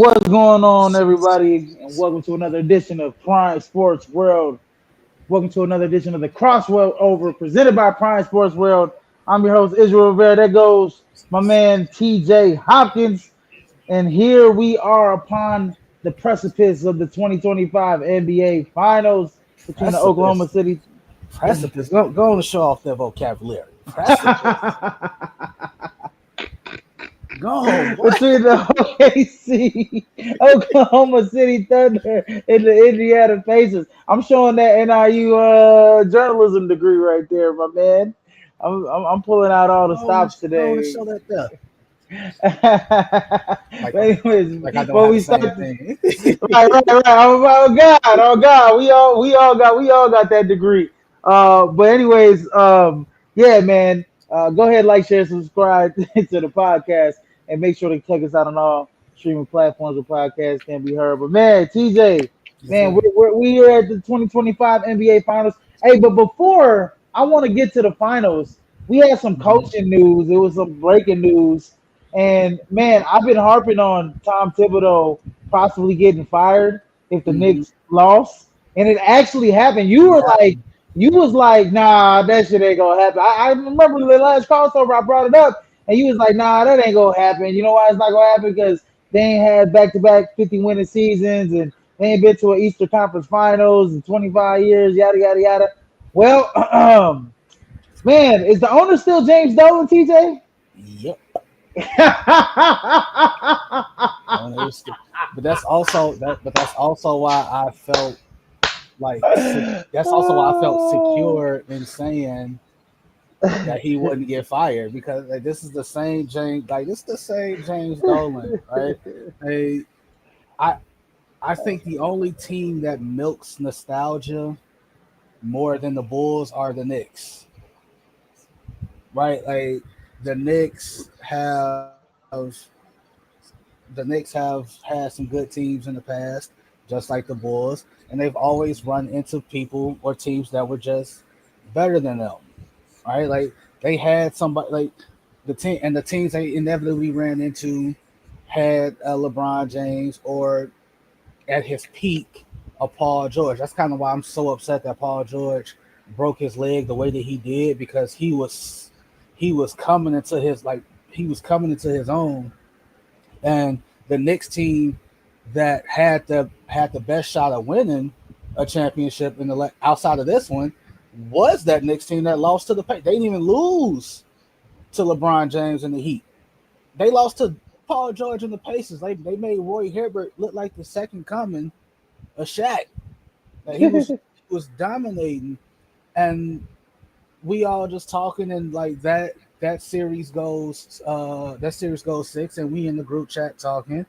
What's going on, everybody? And welcome to another edition of Prime Sports World. Welcome to another edition of the Crosswell Over, presented by Prime Sports World. I'm your host, Israel Rivera. There goes my man, TJ Hopkins. And here we are upon the precipice of the 2025 NBA Finals between the Oklahoma Precipice. City. Precipice. Go on and show off that vocabulary. Precipice. Go. What? Between the OKC, Oklahoma City Thunder, and the Indiana Pacers. I'm showing that NIU journalism degree right there, my man. I'm pulling out all the stops Go on and today. show that there. But anyways, Like I don't when have we the start, same thing. right. Oh God, we all got that degree. But anyways, yeah, man. Go ahead, like, share, subscribe to the podcast, and make sure to check us out on all streaming platforms where podcasts can be heard. But man, TJ, Yes, man, sir. we are at the 2025 NBA Finals. Hey, but before I want to get to the finals, we had some Mhm. coaching news. It was some breaking news, and man, I've been harping on Tom Thibodeau possibly getting fired if the Mhm. Knicks lost, and it actually happened. Yeah. You was like, nah, that shit ain't gonna happen. I remember the last crossover I brought it up, and you was like, nah, that ain't gonna happen. You know why it's not gonna happen? Because they ain't had back-to-back 50 winning seasons, and they ain't been to an Eastern Conference Finals in 25 years, yada yada yada. Well, man, is the owner still James Dolan, TJ? Yep. But that's also why I felt that's also why I felt secure in saying that he wouldn't get fired because this is the same James, this is the same James Dolan, right? Hey, I I think the only team that milks nostalgia more than the Bulls are the Knicks, right? Like the Knicks have had some good teams in the past, just like the Bulls, and they've always run into people or teams that were just better than them, right? Like they had somebody like the teams they inevitably ran into had LeBron James or at his peak of Paul George. That's kind of why I'm so upset that Paul George broke his leg the way that he did because he was coming into his own, and the Knicks team that had the best shot of winning a championship in the outside of this one was that Knicks team that lost to the They didn't even lose to LeBron James and the Heat. They lost to Paul George and the Pacers. They made Roy Hibbert look like the second coming of Shaq. That he was dominating, and we all just talking and like that series goes six, and we in the group chat talking,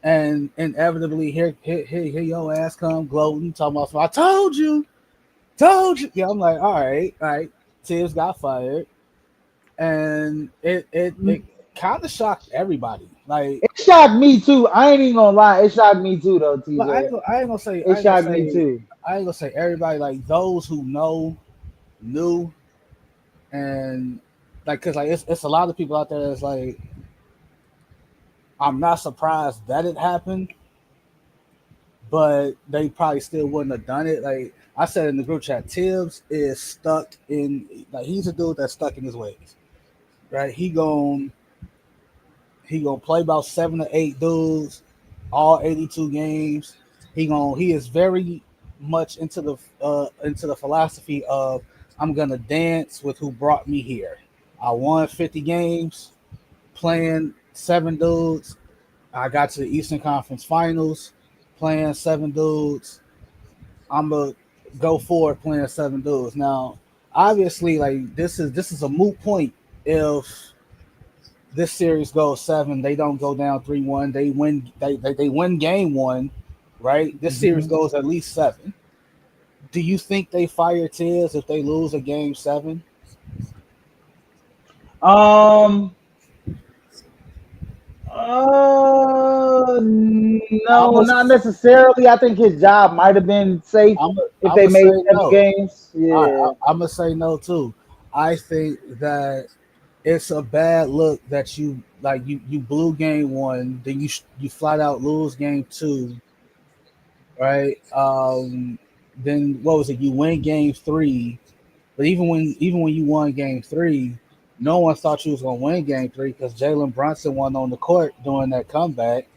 and inevitably here your ass come gloating talking about I told you. Yeah, I'm like all right. Tibbs got fired, and it kind of shocked everybody. Like It shocked me too. I ain't even gonna lie. It shocked me too, though, But TJ. I It ain't gonna shocked me say too. I ain't gonna say everybody like those who knew, and like because like it's a lot of people out there that's like I'm not surprised that it happened, but they probably still wouldn't have done it. Like I said in the group chat, Tibbs is stuck in like he's a dude that's stuck in his ways, right? He gonna play about 7 to 8 dudes, all 82 games. He is very much into the philosophy of I'm gonna dance with who brought me here. I won 50 games playing 7 dudes. I got to the Eastern Conference Finals playing 7 dudes. I'm gonna go forward playing 7 dudes. Now, obviously, like this is a moot point if this series goes seven, they don't go down 3-1. They win. They win game one, right? This series Mhm. goes at least seven. Do you think they fire Tiz if they lose a game seven? Um. I'm No, a, not necessarily. I think his job might have been safe if I'm they a made say seven no. games. Yeah. I'm gonna say no too. I think that it's a bad look that you blew game one, then you flat out lose game two, right? Then what was it? You win game three, but even when you won game three, no one thought you was gonna win game three because Jalen Brunson won on the court doing that comeback.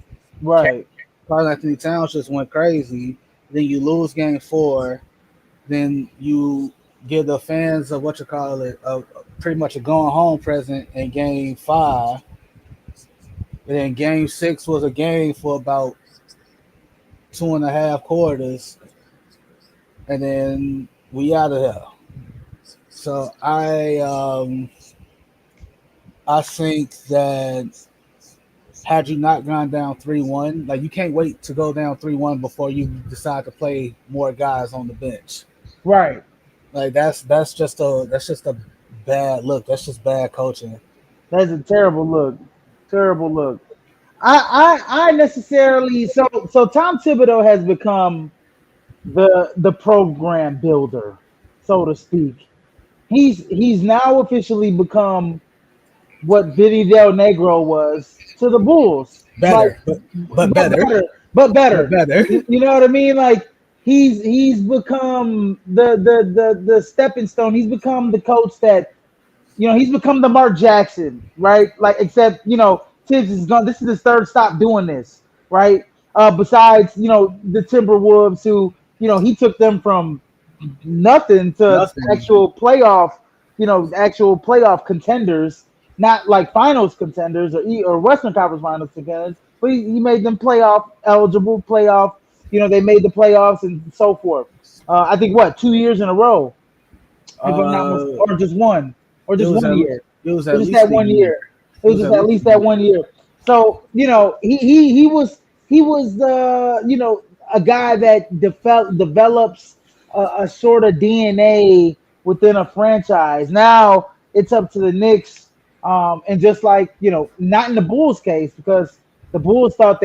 Right, Carl Anthony Towns just went crazy. Then you lose game four. Then you give the fans of what you call it pretty much a going home present in game five. And then game six was a game for about 2.5 quarters, and then we out of there. So I think that had you not gone down 3-1, like you can't wait to go down 3-1 before you decide to play more guys on the bench. right. Like that's just a bad look. That's just bad coaching. That's a terrible look. Terrible look. I necessarily so Tom Thibodeau has become the program builder, so to speak. He's now officially become what Vinny Del Negro was to the Bulls. Like, Better, but but better, better, but but better. better. You know what I mean? Like he's become the stepping stone. He's become the coach that he's become the Mark Jackson, right? Like, except Tibbs is gone. This is his third stop doing this, right? Besides, the Timberwolves, who he took them from nothing to Nothing. actual playoff contenders, not like finals contenders or Western Conference finals contenders, but he made them playoff eligible, playoff. They made the playoffs and so forth. I think what 2 years in a row, if I'm not Uh, or just one, or it just was one at year. it was It at was just least that a one year. year. It It was was just at at least least a that year. one year. So he was a guy that develops a sort of DNA within a franchise. Now it's up to the Knicks, and just like not in the Bulls case, because the Bulls thought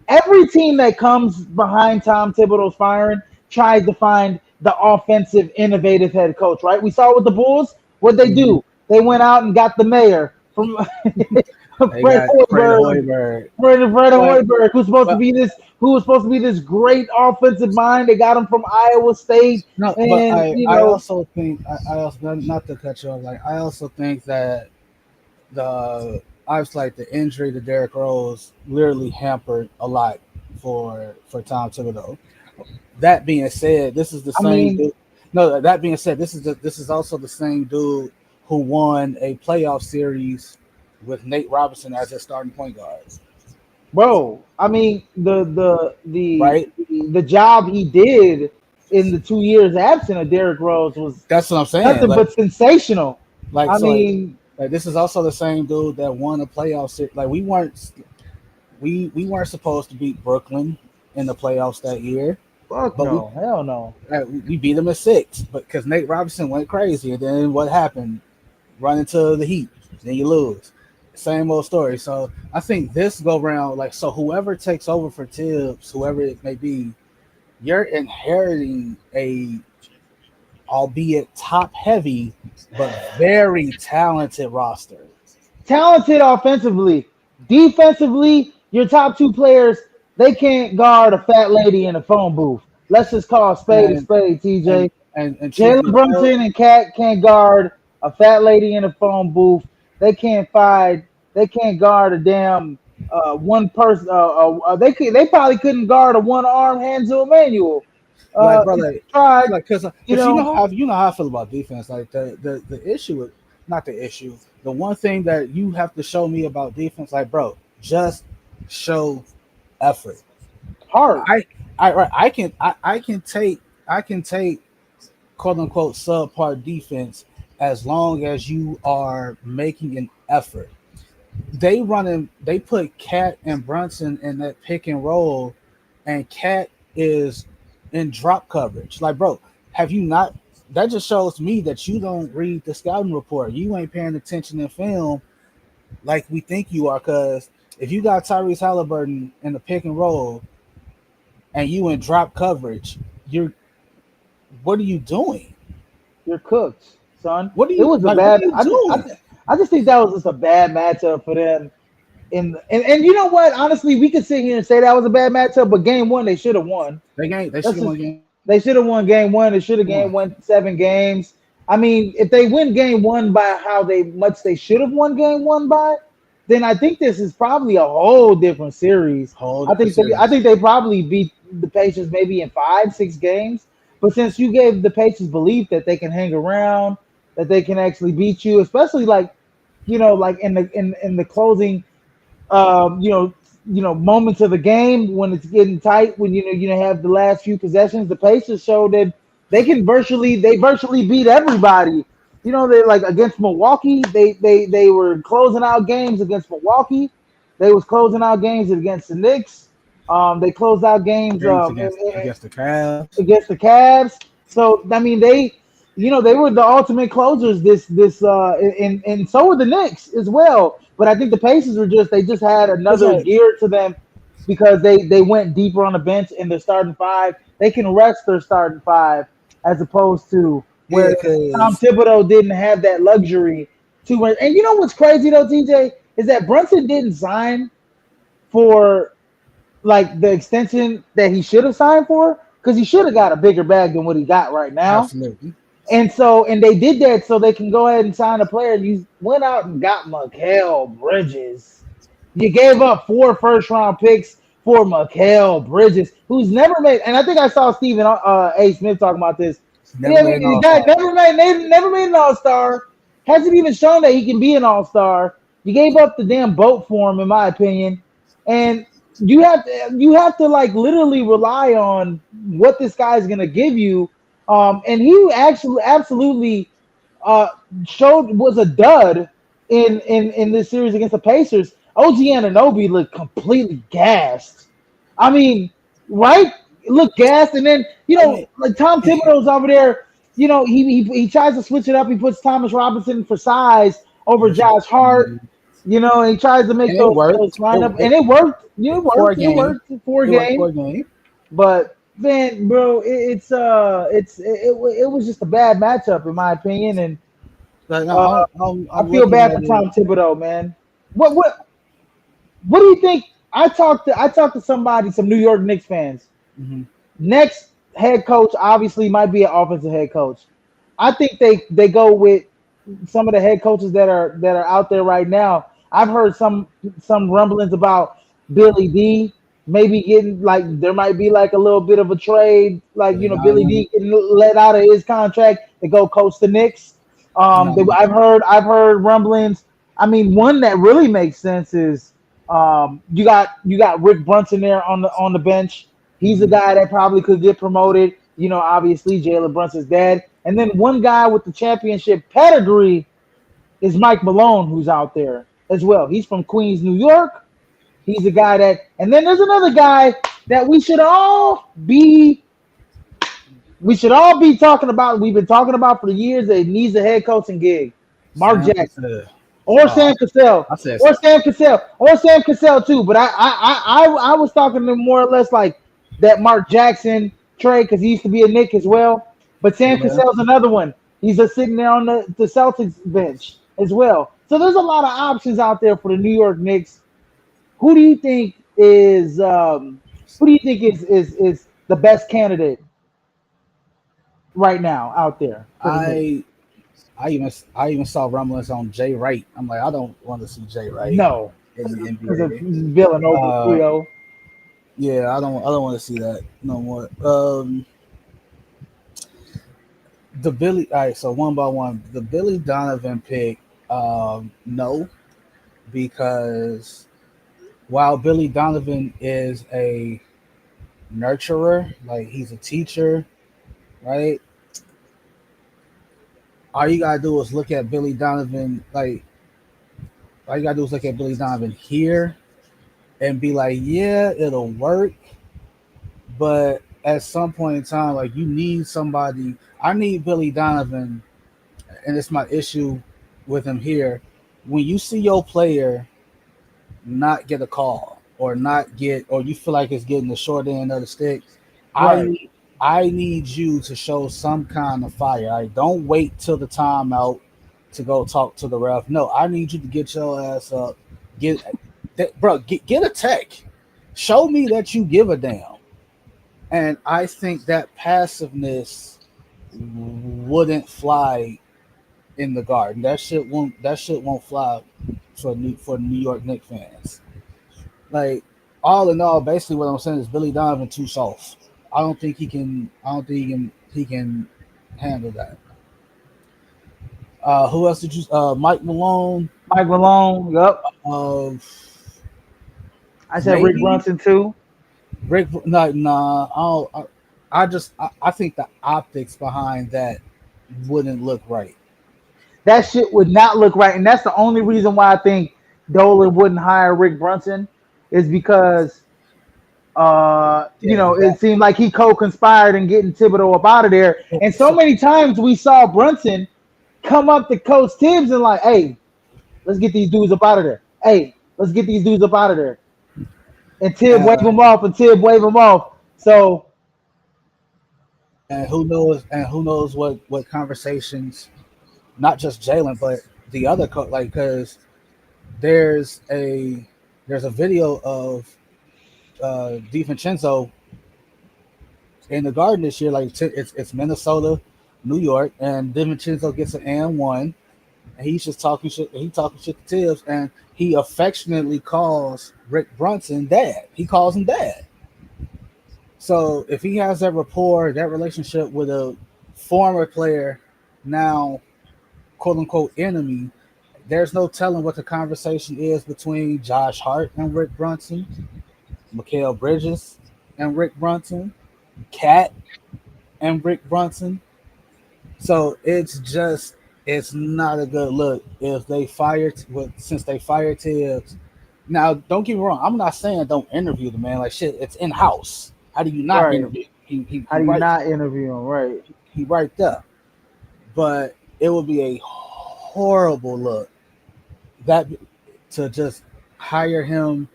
every team that comes behind Tom Thibodeau's firing tries to find the offensive, innovative head coach. Right? We saw with the Bulls what they Mhm. do. They went out and got the mayor from They Fred got Fred Hoiberg. Hoiberg, Fred but Hoiberg, but who was supposed to be this great offensive mind. They got him from Iowa State, no, but and I also think I also not to cut you off. Like I also think that I was like the injury to Derrick Rose literally hampered a lot for Tom Thibodeau. That being said, this is the I same mean, dude. No, that being said, this is also the same dude who won a playoff series with Nate Robinson as his starting point guard, bro. I mean, the right? the job he did in the 2 years absent of Derrick Rose was That's what I'm saying. nothing Like but sensational. like I so like mean, like this is also the same dude that won a playoff series. Like we weren't supposed to beat Brooklyn in the playoffs that year, fuck but no, hell no. we beat them in six. But because Nate Robinson went crazy, and then what happened? Run into the Heat, then you lose. Same old story. So I think this go round, like so, whoever takes over for Tibbs, whoever it may be, you're inheriting a albeit top heavy but very talented roster. Talented offensively, defensively, your top two players they can't guard a fat lady in a phone booth. Let's just call a And spade, and TJ. and truth Jalen be told, Brunson and Cat can't guard a fat lady in a phone booth. They can't find. They can't guard a damn one person. They probably couldn't guard a one arm Hanzo Emmanuel. like bro, If they tried, you because know, you know how I feel about defense. Like the issue with not the issue. The one thing that you have to show me about defense, like bro, just show effort. heart. Right, I can take quote unquote subpar defense as long as you are making an effort. They put Cat and Brunson in that pick and roll, and Cat is in drop coverage. Like, bro, have you not? That just shows me that you don't read the scouting report. You ain't paying attention in film like we think you are. Because if you got Tyrese Halliburton in the pick and roll and you in drop coverage, you're what are you doing? You're cooked, son. What are It you was a like? What are bad. you doing? I just think that was just a bad matchup for them. And you know what? Honestly, we could sit here and say that was a bad matchup, but game one they should have won. They should That's have won just game they should have won game one. They should have one. game won 7 games. I mean, if they win game one by how they much they should have won game one by, then I think this is probably a whole different series. Whole I different think I series. think they probably beat the Pacers maybe in 5, 6 games. But since you gave the Pacers belief that they can hang around, that they can actually beat you, especially like like in the closing moments of the game when it's getting tight, when have the last few possessions. The Pacers showed that they virtually beat everybody. They like against Milwaukee, they were closing out games against Milwaukee. They was closing out games against the Knicks. They closed out games Games against the Cavs. against the Cavs. So I mean, they were the ultimate closers. And so were the Knicks as well. But I think the Pacers were they just had It's another like gear to them because they went deeper on the bench in their starting five. They can rest their starting five as opposed to yeah, where Tom because Thibodeau didn't have that luxury to. And you know what's crazy though, TJ, is that Brunson didn't sign for like the extension that he should have signed for because he should have got a bigger bag than what he got right now. absolutely. And they did that so they can go ahead and sign a player. You went out and got Mikal Bridges. You gave up 4 first round picks for Mikal Bridges, who's never made. And I think I saw Stephen A. Smith talking about this. Never Yeah, made an the All guy Star. never made an All Star. Hasn't even shown that he can be an All Star. You gave up the damn boat for him, in my opinion. And you have to like literally rely on what this guy's gonna give you. And he actually absolutely uh, showed was a dud in this series against the Pacers. OG Anunoby looked completely gassed. I mean, right? Look gassed, and then I mean, like Tom Thibodeau's over there. He tries to switch it up. He puts Thomas Robinson for size over versus Josh Hart. And he tries to make and it those worked. lineup, and it worked. It For a worked. It game. worked for a It worked for game. a game. But man, bro, it was just a bad matchup in my opinion, and Like uh, now, I'm, I I'm feel looking bad at for it. Tom Thibodeau, man. What do you think? I talked to somebody, some New York Knicks fans. Mhm. Next head coach obviously might be an offensive head coach. I think they go with some of the head coaches that are out there right now. I've heard some rumblings about Billy D maybe getting like there might be like a little bit of a trade, like Billy Billy Donovan. D can let out of his contract to go coach the Knicks. No. I've heard rumblings. I mean, one that really makes sense is you got Rick Brunson there on the bench. He's a Mhm. guy that probably could get promoted. Obviously Jalen Brunson's dad. And then one guy with the championship pedigree is Mike Malone, who's out there as well. He's from Queens, New York. He's a guy and then there's another guy that we should all be talking about. We've been talking about for years that needs a head coaching gig. Mark Sam Jackson Cassell. or Oh, Sam Cassell I said or Sam Cassell too. But I was talking to more or less like that Mark Jackson trade because he used to be a Knick as well. But Sam yeah. Cassell's another one. He's just sitting there on the Celtics bench as well. So there's a lot of options out there for the New York Knicks. Who do you think is the best candidate right now out there for the Knicks? I I even saw rumblings on Jay Wright. I'm like, I don't want to see Jay Wright No, in the because of NBA. Villanova Uh, 3-0. yeah, I don't want to see that no more. The Billy. All right, so one by one, the Billy Donovan pick. No, because while Billy Donovan is a nurturer, like he's a teacher, right? All you gotta do is look at Billy Donovan, like all you gotta do is look at Billy Donovan here and be like, yeah, it'll work, but at some point in time, like you need somebody. I need Billy Donovan, and it's my issue with him here. When you see your player not get a call or not get, or you feel like it's getting the short end of the stick, Right. I I need you to show some kind of fire. I don't wait till the timeout to go talk to the ref. No, I need you to get your ass up. Get that, bro. Get a tech. Show me that you give a damn. And I think that passiveness wouldn't fly in the Garden. That shit won't fly for New York Knicks fans. Like all in all, basically what I'm saying is Billy Donovan too soft. I don't think he can. I don't think he can handle that. Who else did you? Mike Malone. Mike Malone. Yup. Uh, I said Rick maybe Brunson too. Rick. No, nah. I think the optics behind that wouldn't look right. That shit would not look right, and that's the only reason why I think Dolan wouldn't hire Rick Brunson is because Yeah, it seemed like he co-conspired in getting Thibodeau up out of there. And so so, many times we saw Brunson come up to Coach Tibbs and like, hey, let's get these dudes up out of there. Hey, let's get these dudes up out of there. And Tibb wave uh, them off, and Tibb wave them off. So and who knows what conversations, not just Jalen, but the other like because there's a there's a video of DiVincenzo in the Garden this year. Like it's Minnesota, New York, and DiVincenzo gets an and one, and he's just talking shit. He talking shit to Tibbs, and he affectionately calls Rick Brunson dad. He calls him dad. So if he has that rapport, that relationship with a former player, now quote unquote enemy, there's no telling what the conversation is between Josh Hart and Rick Brunson, Mikal Bridges and Rick Brunson, Cat and Rick Brunson. So it's not a good look if they fired since they fired Tibbs. Now, don't get me wrong. I'm not saying don't interview the man. Like shit, it's in house. How do you not right, interview? how do you not interview him? Right. He right there. But it would be a horrible look that to just hire him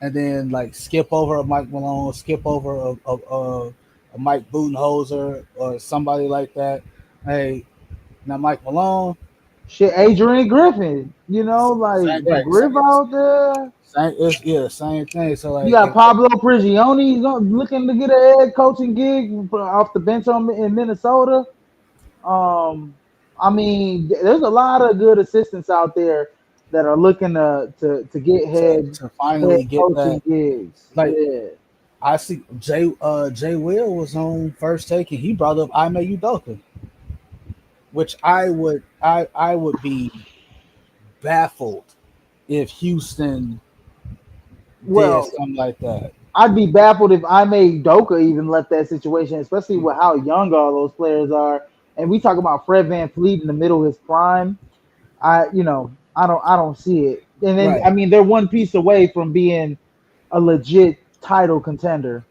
and then like skip over a Mike Malone, skip over a Mike Budenholzer or somebody like that. Hey, now Mike Malone, Shit, Adrian Griffin. Like same, right, Griff out there. same thing. So You like, got Pablo Prigioni looking to get a head coaching gig off the bench in Minnesota. Um, I mean, there's a lot of good assistants out there that are looking to get to head finally get coaching that, gigs. like Yeah, I see Jay Will was on first take and he brought up Ime Udoka, which I would be baffled if Houston did well, something like that. I'd be baffled if I made Doka even left that situation, especially with how young all those players are. And we talk about Fred Van Fleet in the middle of his prime. I don't see it. And then Right. I mean they're one piece away from being a legit title contender.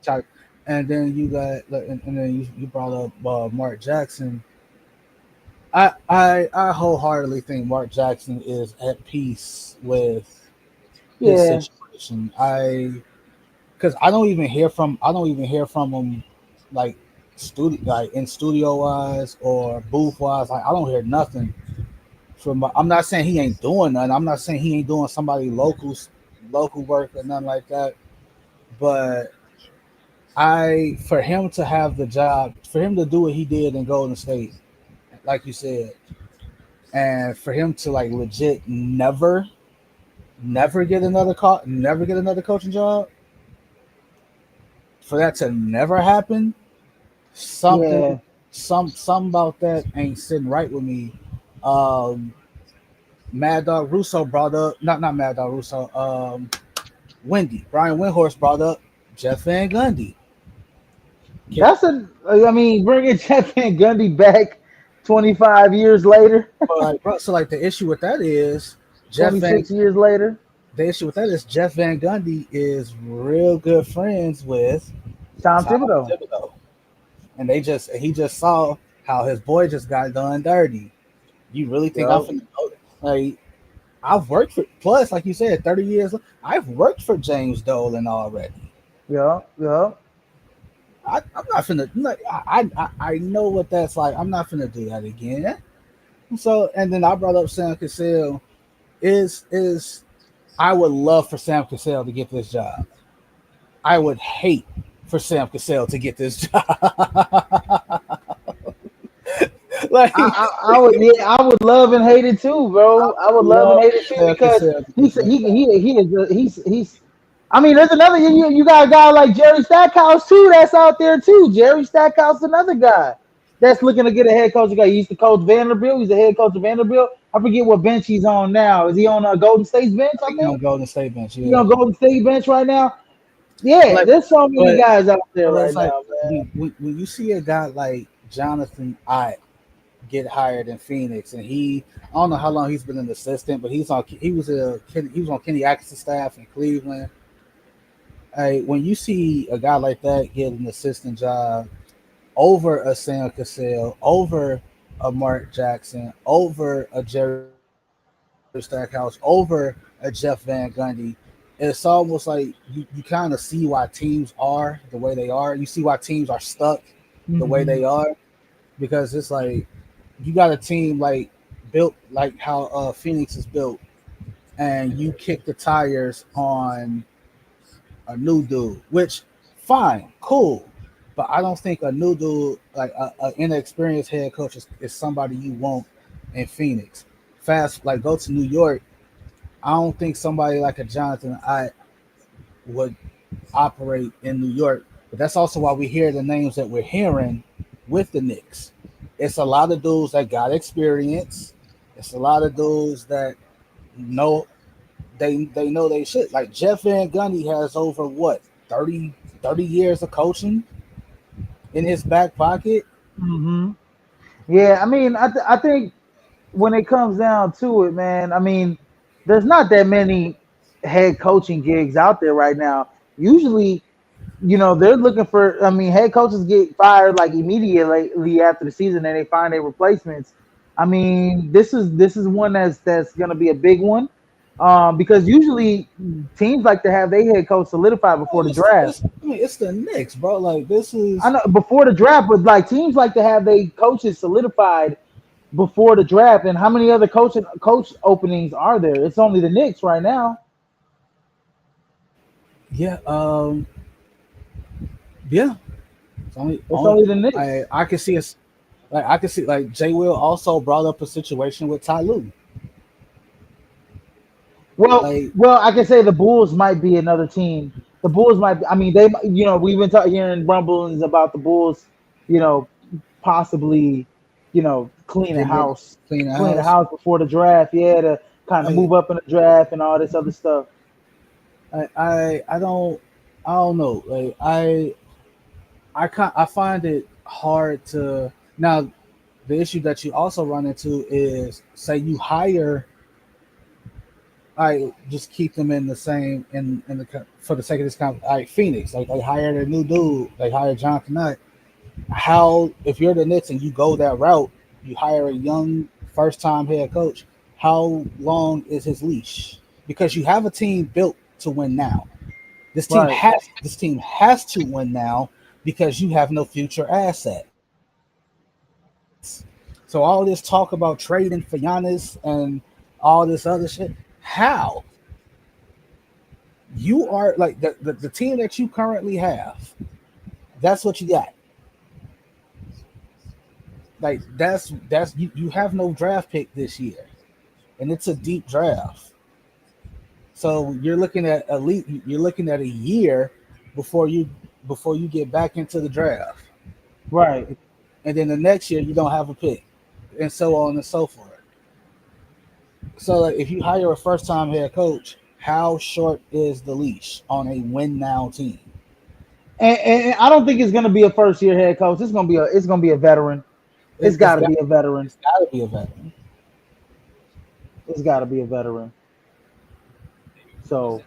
And then you got and then you brought up Mark Jackson. I wholeheartedly think Mark Jackson is at peace with his Yeah, situation. Because I don't even hear from him like in studio wise or booth wise. Like I don't hear nothing from. I'm not saying he ain't doing nothing. I'm not saying he ain't doing somebody local work or nothing like that. But for him to have the job, for him to do what he did in Golden State, like you said, and for him to like legit never get never get another coaching job, for that to never happen, something yeah. some about that ain't sitting right with me. Um, Mad Dog Russo brought up not Mad Dog Russo. Brian Windhorst brought up Jeff Van Gundy. I mean, bringing Jeff Van Gundy back 25 years later, But like, bro, so like the issue with that is Jeff Van 26 years later. the issue with that is Jeff Van Gundy is real good friends with Tom Tom Thibodeau. Thibodeau, and he just saw how his boy just got done dirty. You really think I'm Yo, finna know that? Like I've worked for plus, like you said, 30 years. I've worked for James Dolan already. yo. I'm not finna like I know what that's like. I'm not finna do that again. So and then I brought up Sam Cassell. Is I would love for Sam Cassell to get this job. I would hate for Sam Cassell to get this job. Like I would, yeah, I would love and hate it too, I bro. I would would love and love hate for it too Sam because Cassell to get he's that job. he is he's. I mean, there's another you got a guy like Jerry Stackhouse too that's out there too. Jerry Stackhouse, another guy that's looking to get a head coach. Guy, he used to coach Vanderbilt. He's the head coach of Vanderbilt. I forget what bench he's on now. Is he on a Golden State's bench? I I think he on think Golden State bench, he on yeah. Golden State bench right now. Yeah, Like, there's so many but guys out there but right it's like now, man. when you see a guy like Jonathan Ott get hired in Phoenix, and I don't know how long he's been an assistant, but he was on Kenny Atkinson's staff in Cleveland. Hey, when you see a guy like that get an assistant job over a Sam Cassell, over a Mark Jackson, over a Jerry Stackhouse, over a Jeff Van Gundy, it's almost like you kind of see why teams are the way they are. You see why teams are stuck the way they Hmm. are because it's like you got a team like built like how Phoenix is built, and you kick the tires on a new dude, which fine, cool. But I don't think a new dude, like a inexperienced head coach, is somebody you want in Phoenix. Fast, like go to New York. I don't think somebody like a Jonathan I would operate in New York. But that's also why we hear the names that we're hearing with the Knicks. It's a lot of dudes that got experience. It's a lot of dudes that know they know they should. Like Jeff Van Gundy has over what 30 years of coaching in his back pocket. Hmm. Yeah, I mean, I think when it comes down to it, man, I mean, there's not that many head coaching gigs out there right now. Usually, they're looking for. I mean, head coaches get fired like immediately after the season, and they find their replacements. I mean, this is one that's going to be a big one, because usually teams like to have their head coach solidified before Oh, the draft. I mean, it's the Knicks, bro. Like this I is know before the draft, but like teams like to have their coaches solidified before the draft. And how many other coach openings are there? It's only the Knicks right now. yeah, yeah. It's It's only only the Knicks. I can see us like I can see like Jay Will also brought up a situation with Ty Lue. Like Well, I can say the Bulls might be another team. The Bulls might. I mean, we've been hearing rumblings about the Bulls. You know, possibly, getting rid clean the clean the house. house before the draft. Yeah, to kind of I move up in the draft and all this other stuff. I don't know. Like I find it hard to now. The issue that you also run into is say you hire. I just keep them in the same in the for the sake of this like Phoenix. Like they hired a new dude. They hired Jonathan Knight. How if you're the Knicks and you go that route, you hire a young first time head coach. How long is his leash? Because you have a team built to win now. Right. This team has to win now because you have no future assets. So all this talk about trading for Giannis and all this other shit, how you are like the team that you currently have, that's what you got. Like you have no draft pick this year, and it's a deep draft. So you're looking at a year before you before you get back into the draft, Right. and then the next year you don't have a pick, and so on and so forth. So like, if you hire a first time head coach, how short is the leash on a win now team? And I don't think it's gonna be a first year head coach. It's gonna be a veteran. It's It's got to be a veteran. got to be a veteran. It's got to be a veteran. So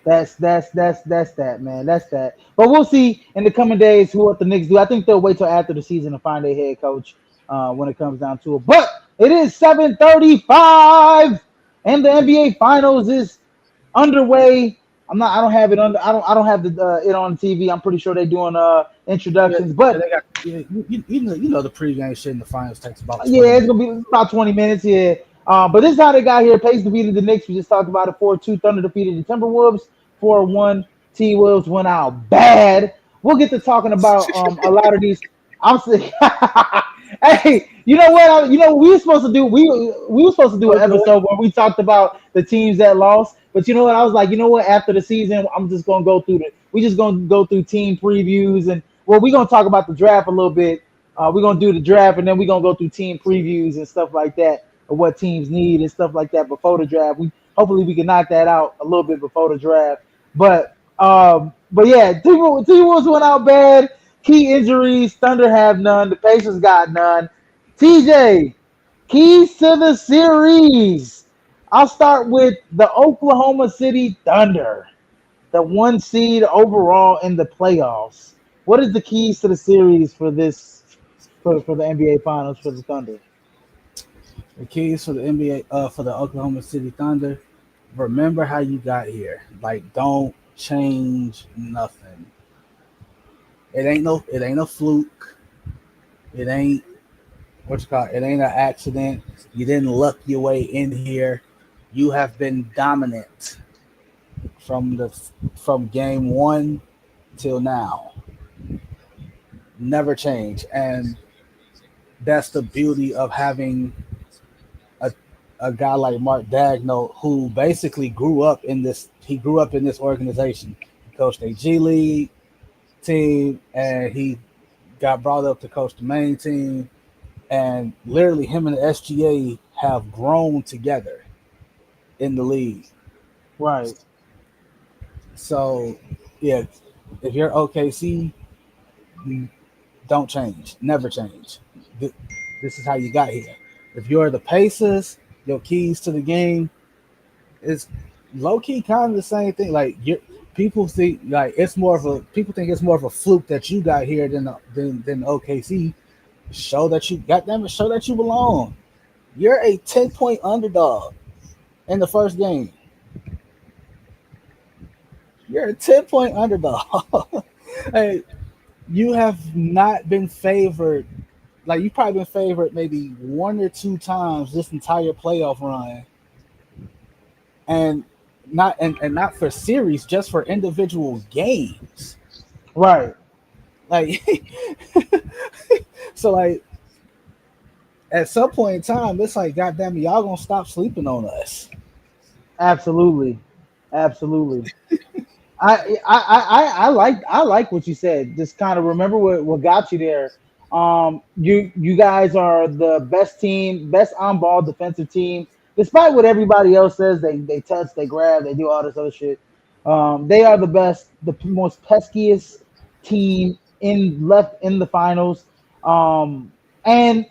that's that, man. That's that. But we'll see in the coming days who what the Knicks do. I think they'll wait till after the season to find a head coach, when it comes down to it. But it is 7:35, and the NBA Finals is underway. I'm not. I don't have it on. I don't have the it on TV. I'm pretty sure they're doing Yeah, introductions, yeah, but they got yeah, you know the pregame shit in the finals takes about 20 yeah, it's minutes. gonna be about 20 minutes. Yeah. But this is how they got here. Pace defeated the Knicks. We just talked about it. 4-2. Thunder defeated the Timberwolves. 4-1. T Wolves went out bad. We'll get to talking about a lot of these. I'm saying, hey, you know what? We were supposed to do. We were supposed to do an Okay. episode where we talked about the teams that lost. But you know what? I was like, you know what? After the season, I'm just gonna go through the. We just gonna go through team previews and well, we're gonna talk about the draft a little bit. We're gonna do the draft and then we're gonna go through team previews and stuff like that of what teams need and stuff like that before the draft. We hopefully we can knock that out a little bit before the draft. But yeah, T Wolves went out bad. Key injuries, Thunder have none. The Pacers got none. TJ, keys to the series. I'll start with the Oklahoma City Thunder, the one seed overall in the playoffs. What is the keys to the series for this for the NBA Finals for the Thunder? The keys for the NBA, for the Oklahoma City Thunder. Remember how you got here. Like, don't change nothing. It ain't a fluke. It ain't what you call it. It ain't an accident. You didn't luck your way in here. You have been dominant from the from game one till now. Never change, and that's the beauty of having a a guy like Mark Dagnall who basically grew up in this. He grew up in this organization. He coached a G League team, and he got brought up to coach the main team. And literally, him and the SGA have grown together in the league. Right. So, yeah, if you're OKC, don't change, never change. This is how you got here. If you're the Pacers, your keys to the game is low key kind of the same thing. Like you people think like it's more of a people think it's more of a fluke that you got here than OKC. Show that you got them. Show that you belong. You're a 10-point underdog in the first game. You're a 10-point underdog. Hey, you have not been favored. Like you've probably been favored maybe one or two times this entire playoff run, and not for series, just for individual games. Right. Like, so like at some point in time, it's like, goddamn, y'all gonna stop sleeping on us. Absolutely. Absolutely. I like what you said. Just kind of remember what got you there. You guys are the best team, best on ball defensive team. Despite what everybody else says, they touch, they grab, they do all this other shit. They are the best, the most peskiest team in left in the finals. And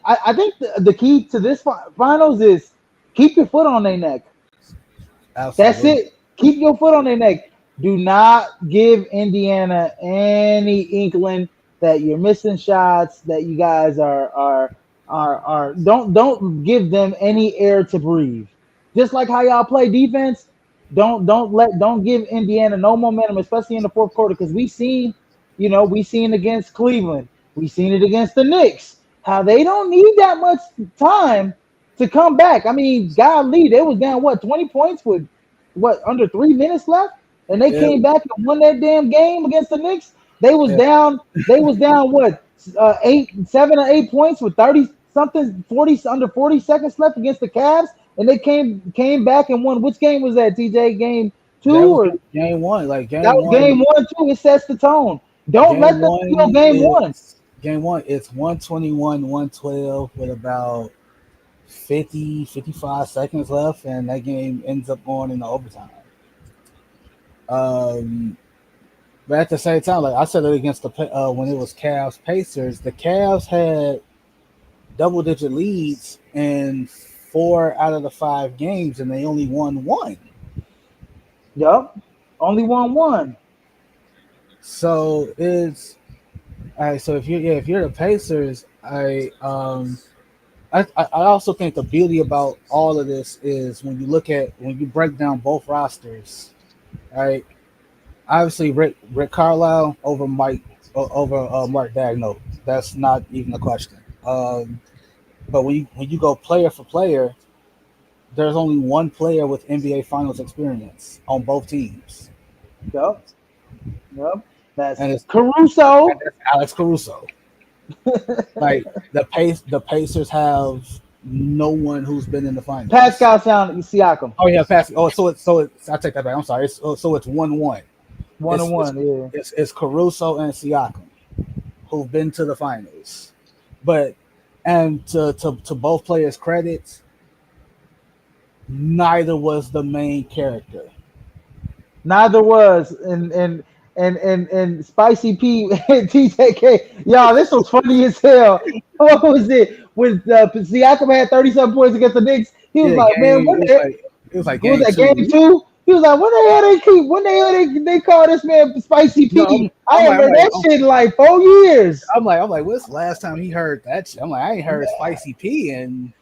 I think the key to this finals is keep your foot on their neck. That's Absolutely. it. Keep your foot on their neck. Do not give Indiana any inkling that you're missing shots, that you guys are don't give them any air to breathe. Just like how y'all play defense, don't give Indiana no momentum, especially in the fourth quarter, because we seen against Cleveland, we seen it against the Knicks, how they don't need that much time to come back. I mean, golly, they was down what 20 points with what under 3 minutes left, and they Yeah, came back and won that damn game against the Knicks. They was yeah, down. They was down what 7 or 8 points with 30 something 40 seconds left against the Cavs, and they came back and won. Which game was that? TJ game that two was or game one. Like that was game one too? It sets the tone. Don't game let them steal one game one. is game one. It's 121, 112 with about 50, 55 seconds left, and that game ends up going into overtime. Um, but at the same time, like I said it against when it was Cavs Pacers, the Cavs had double digit leads in 4 out of the 5 games, and they only won one. Yup, only won one. So it's all right. So if you're the Pacers, I also think the beauty about all of this is when you break down both rosters, right? Obviously, Rick Carlisle over Mark Daigneault. That's not even a question. But when you go player for player, there's only one player with NBA Finals experience on both teams, Yep. Yep. That's and Caruso. that's Alex Caruso. Like the Pacers have no one who's been in the finals. Pascal Sound Siakam. Oh yeah, pass. Oh, so it's. I take that back. I'm sorry. So it's 1-1. One It's and it's one, yeah. it's Caruso and Siakam who've been to the finals, but and to both players' credits, neither was the main character. Neither was and Spicy P and TJK. Y'all, this was funny as hell. What was it? With Siakam had 37 points against the Knicks. He was Yeah, like, man, game. what the It was like was game that two. game two? He was like, when the hell they keep when the hell they call this man Spicy No, P? I I'm ain't like I'm heard like that shit in like 4 years. I'm like, what's the last time he heard that shit? I'm like, I ain't heard Spicy P in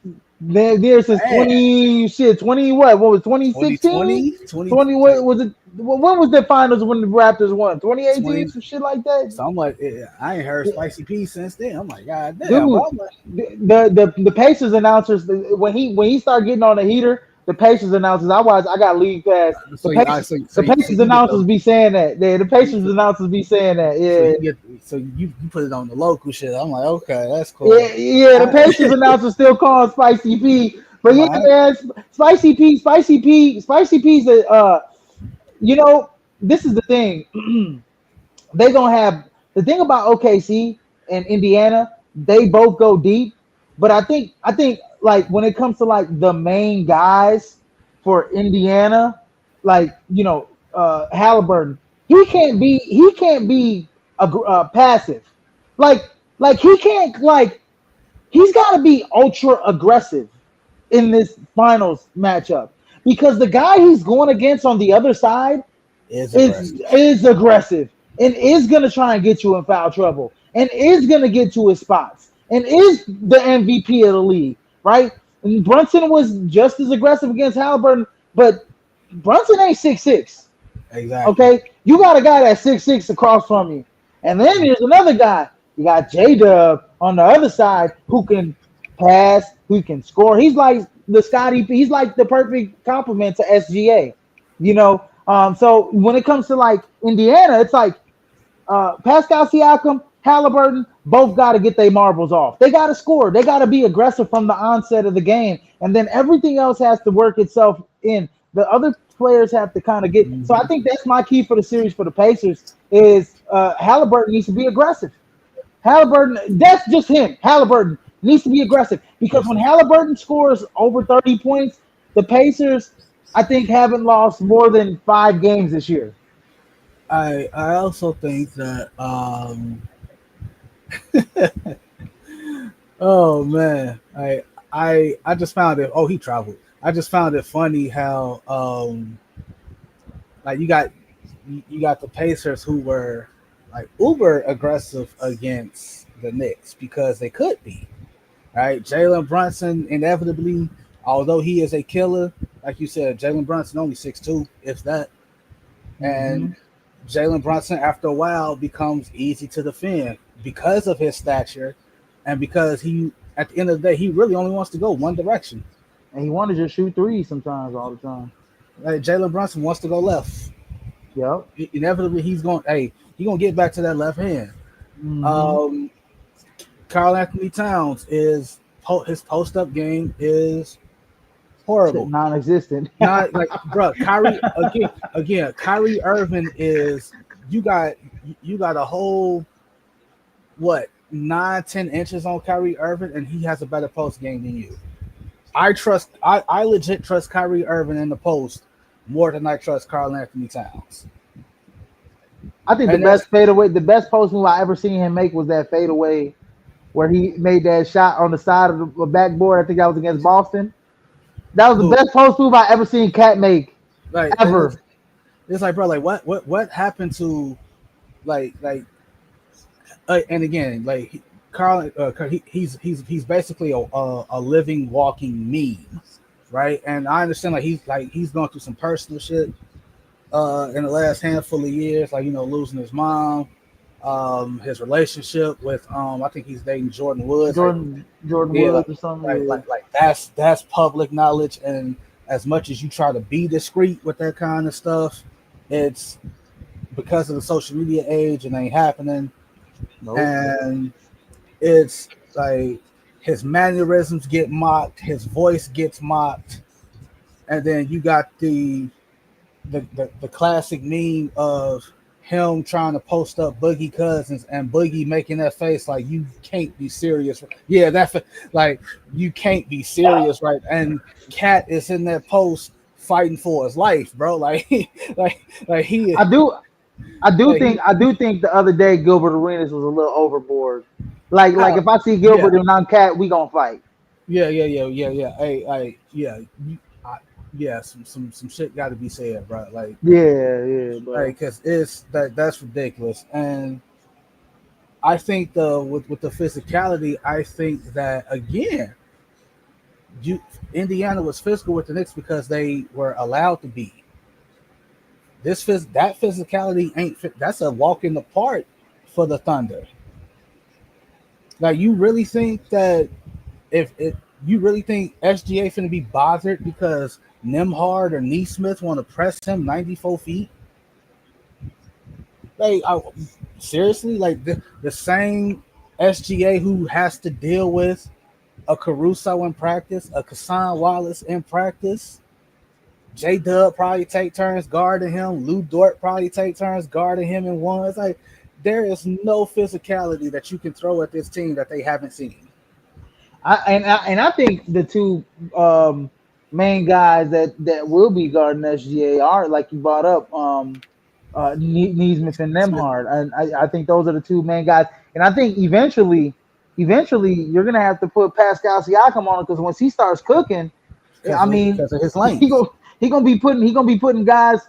There since man, 20 shit 20 what was 2016 2020, 20 what was it when was the finals when the Raptors won 2018 some shit like that. So I'm like, I ain't heard Spicy P since then. I'm like, God damn, bro. Dude, I'm like, the Pacers announcers when he started getting on the heater, the Pacers announcers I got league pass. so you, I, The so Pacers you get announcers the be saying that. The Pacers so, announcers be saying that. so Yeah. you get so you put it on the local shit. I'm like, okay, that's cool. Yeah, yeah, the I, Pacers announcers still call him Spicy P. But I'm yeah, like, man, Spicy P's a you know, this is the thing. They gonna have the thing about OKC and Indiana. They both go deep, but I think like when it comes to like the main guys for Indiana, like Halliburton, he can't be passive, like he can't he's got to be ultra aggressive in this finals matchup because the guy he's going against on the other side is aggressive. is aggressive and is gonna try and get you in foul trouble and is gonna get to his spots and is the MVP of the league, right? And Brunson was just as aggressive against Halliburton, but Brunson ain't 6'6". Exactly. Okay, you got a guy that's 6'6" across from you, and then there's another guy. You got J Dub on the other side who can pass, who can score. He's like the Scotty. He's like the perfect complement to SGA. You know, so when it comes to like Indiana, it's like Pascal Siakam, Halliburton, both got to get their marbles off. They got to score. They got to be aggressive from the onset of the game, and then everything else has to work itself in. The other players have to kind of get. So I Mm-hmm. think that's my key for the series for the Pacers is Halliburton needs to be aggressive. Halliburton, that's just him. Halliburton needs to be aggressive because when Halliburton scores over 30 points, the Pacers, I think, haven't lost more than 5 games this year. I also think that oh man, I just found it. Oh, he traveled. I just found it funny how like you got the Pacers who were like uber aggressive against the Knicks because they could be right. Jalen Brunson inevitably, although he is a killer, like you said, Jalen Brunson only 6'2", if that, and Mm-hmm. Jalen Brunson after a while becomes easy to defend because of his stature and because he at the end of the day he really only wants to go one direction. And he wanted to just shoot threes sometimes all the time. Like Jalen Brunson wants to go left. Yep. Inevitably he's gonna get back to that left hand. Mm-hmm. Um, Carl Anthony Towns is his post up game is horrible. Non-existent. Not like bro, Kyrie again. Kyrie Irving is you got you got a whole what 9-10 inches on Kyrie Irving, and he has a better post game than you. I legit trust Kyrie Irving in the post more than I trust Carl Anthony Towns. I think And that's the best post move I ever seen him make was that fadeaway where he made that shot on the side of the backboard. I think that was against Boston. That was the who best post move I ever seen Cat make like ever. it's like bro, like what happened to like and again like Carl he's basically a living walking meme, right? And I understand like he's going through some personal shit, in the last handful of years, like losing his mom, his relationship with I think he's dating Jordan Woods, like Jordan yeah, Woods or something. Yeah. that's public knowledge, and as much as you try to be discreet with that kind of stuff, it's because of the social media age and ain't happening, Nope. and it's like his mannerisms get mocked, his voice gets mocked, and then you got the classic meme of him trying to post up Boogie Cousins and Boogie making that face like you can't be serious. Yeah, like you can't be serious, right? And Cat is in that post fighting for his life, bro. Like, like he, I do. like he, I do think the other day Gilbert Arenas was a little overboard. Like uh, if I see yeah, Gilbert and I'm Cat, we gonna fight. yeah. Hey, yeah, I, yeah. Some shit got to be said, bro. Yeah, but Because that's ridiculous. And I think with the physicality, I think that again, you Indiana was physical with the Knicks because they were allowed to be. That physicality ain't that's a walk in the park for the Thunder. Like you really think that if you really think SGA finna be bothered because Nemhard or Neesmith want to press him 94 feet? Like seriously, like the same SGA who has to deal with a Caruso in practice, a Kassan Wallace in practice. J Dub probably take turns guarding him. Lou Dort probably take turns guarding him in one. It's like there is no physicality that you can throw at this team that they haven't seen. I think the two main guys that will be guarding SGA are like you brought up, Neesmith and Smith, Nemhard, and I think those are the two main guys. And I think eventually you're gonna have to put Pascal Siakam on it because once he starts cooking, I mean, because of his he length. go he gonna be putting guys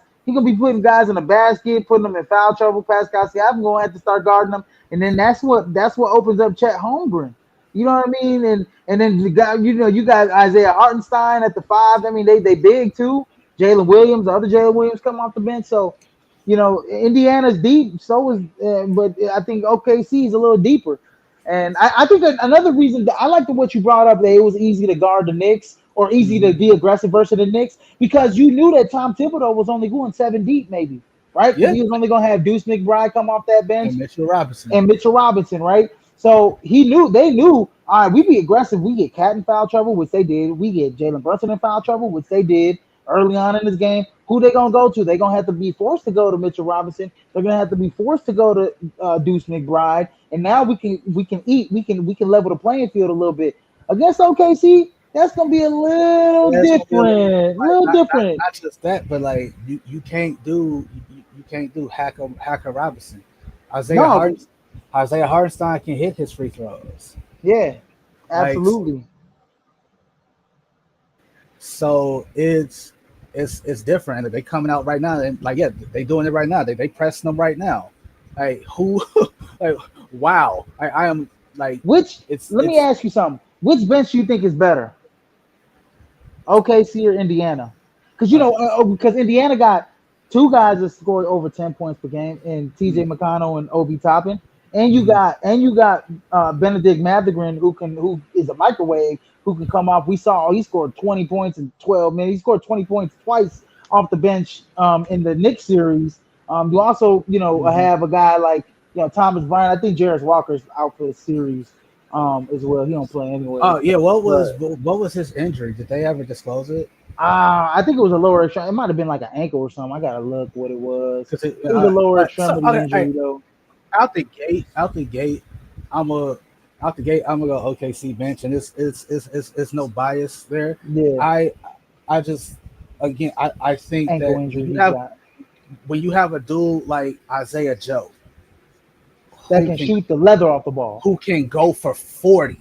in a basket, putting them in foul trouble. Pascal Siakam gonna have to start guarding them, and then that's what opens up Chet Holmgren. You know what I mean? And then the guy, you got Isaiah Hartenstein at the five. I mean, they big too. Jalen Williams, the other Jalen Williams come off the bench. So, Indiana's deep. So is, but I think OKC is a little deeper. And I think that another reason that I like what you brought up that it was easy to guard the Knicks or easy to Mm-hmm. be aggressive versus the Knicks because you knew that Tom Thibodeau was only going seven deep, maybe, right? Because Yeah, he was only going to have Deuce McBride come off that bench and Mitchell Robinson. and Mitchell Robinson, right? So they knew, all right, we be aggressive. We get Cat in foul trouble, which they did. We get Jalen Brunson in foul trouble, which they did early on in this game. Who they gonna go to? They gonna have to be forced to go to Mitchell Robinson. They're gonna have to be forced to go to Deuce McBride. And now we can level the playing field a little bit against OKC. That's gonna be a little Yeah, it's gonna be a little different, like little different. not just that, but like you can't do you can't do Hacker Robinson. Isaiah No, Hart Isaiah Hartenstein can hit his free throws. yeah, Like absolutely. so it's different. And they coming out right now and like yeah, they doing it right now. They pressing them right now. Like who like wow. I am like Which let me it's ask you something. Which bench do you think is better, OKC or Indiana? Because uh, because Indiana got two guys that scored over 10 points per game, and T.J. mm, McConnell and Obi Toppin, and you mhm. got Benedict Mathurin who is a microwave who can come off. We saw he scored 20 points in 12 minutes. He scored 20 points twice off the bench in the Knicks series. You also Mhm. have a guy like Thomas Bryant. I think Jarris Walker's out for the series as well. He don't play anyways, Oh yeah, but. what was his injury? Did they ever disclose it? I think it was a lower extremity. It might have been like an ankle or something. I gotta look what it was. Because It was a lower so extremity okay, hey, injury though. out the gate, I'm a out the gate. I'm gonna go OKC bench, and it's no bias there. Yeah, I I just again I think ankle that injury he got. when you have a dude like Isaiah Joe That who can can shoot the leather off the ball go for 40,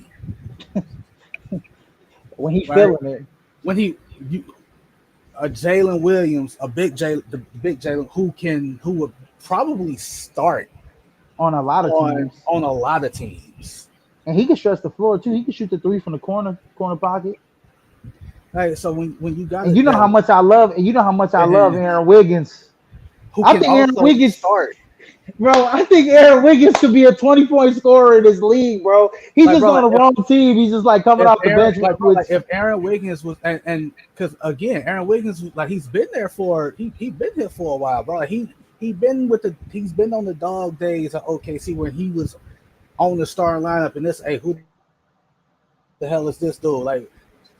when he right? feeling it When he you a Jalen Williams, the big Jalen who would probably start on a lot of teams. on a lot of teams. And he can stretch the floor too. He can shoot the three from the corner pocket. Right. So when you got And it you know that how much I love. And you know how much I love and Aaron Wiggins. who I can think Aaron also Wiggins, start. bro. I think Aaron Wiggins could be a 20-point scorer in this league, bro. He's Like, just bro, on like the wrong team. He's just like coming if off the Aaron, bench, like, bro, which like if Aaron Wiggins was, and because again, Aaron Wiggins, like he's been there for he been here for a while, bro. Like, he's been on the dog days of OKC when he was on the starting lineup, and this, hey, who the hell is this dude? Like,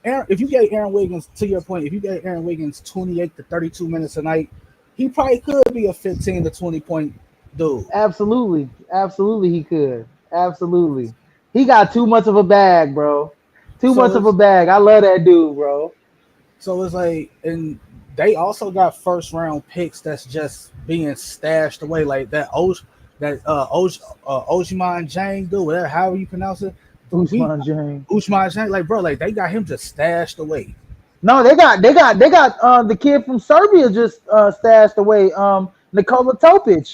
Aaron, if you gave Aaron Wiggins, to your point, if you gave Aaron Wiggins 28 to 32 minutes a night, he probably could be a 15 to 20 point dude. absolutely, absolutely, he could. Absolutely, he got too much of a bag, bro. Too So much of a it's bag. I love that dude, bro. So it's like, and they also got first round picks that's just being stashed away, like Ojiman Jang dude, whatever, however you pronounce it. We Usman James. Ushman Jang, like, bro, like they got him just stashed away. No, they got the kid from Serbia just stashed away. Nikola Topic.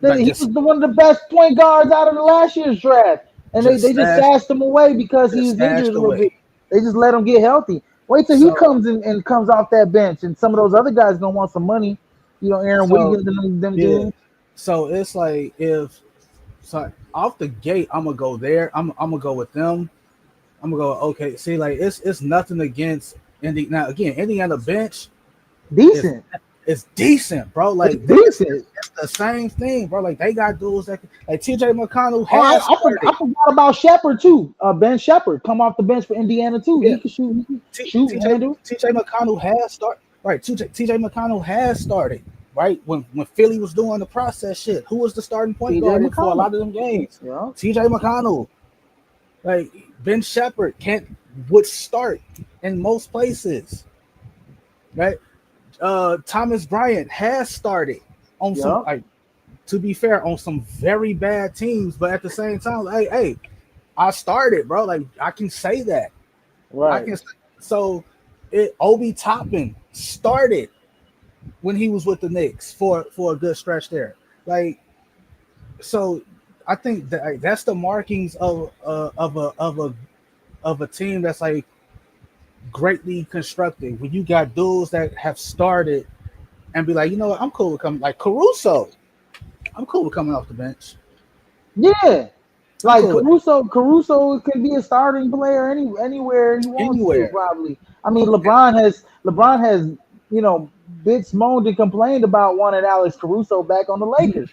Like He just was one of the best point guards out of the last year's draft, and just they just stashed stashed him away because he just was injured stashed a little bit. away. They just let him get healthy. Wait till he So comes in and comes off that bench, and some of those other guys gonna want some money. Aaron so Wiggins and them yeah. dudes. So it's like, if so off the gate, I'm gonna go there. I'm gonna go with them. I'm gonna go, okay. See, like, it's nothing against Indiana. Now again, Indiana bench is Decent. it's decent, bro. It's Like decent. it's the same thing, bro. Like they got dudes that like TJ McConnell Oh, has I started. forgot about Shepard too. Ben Shepard come off the bench for Indiana too. Yeah, He can shoot. He can T, shoot, TJ handle. TJ McConnell has started. Right, TJ McConnell has started. Right, when Philly was doing the process shit, who was the starting point TJ guard for a McConnell. lot of them games? Yeah. TJ McConnell. Like, Ben Shepard would start in most places. Right, Thomas Bryant has started on some, Yeah. like, to be fair, on some very bad teams, but at the same time, hey, I started, bro. Like, I can say that. I Right. can. So, Obi Toppin started when he was with the Knicks for a good stretch there. Like, so, I think that, like, that's the markings of a team that's like greatly constructed. When you got dudes that have started and be like, you know what, I'm cool with coming, like Caruso. I'm cool with coming off the bench. Yeah. I'm Like cool with Caruso can be a starting player anywhere he wants to anywhere. probably. I mean LeBron has bitch moaned and complained about wanting Alex Caruso back on the Lakers.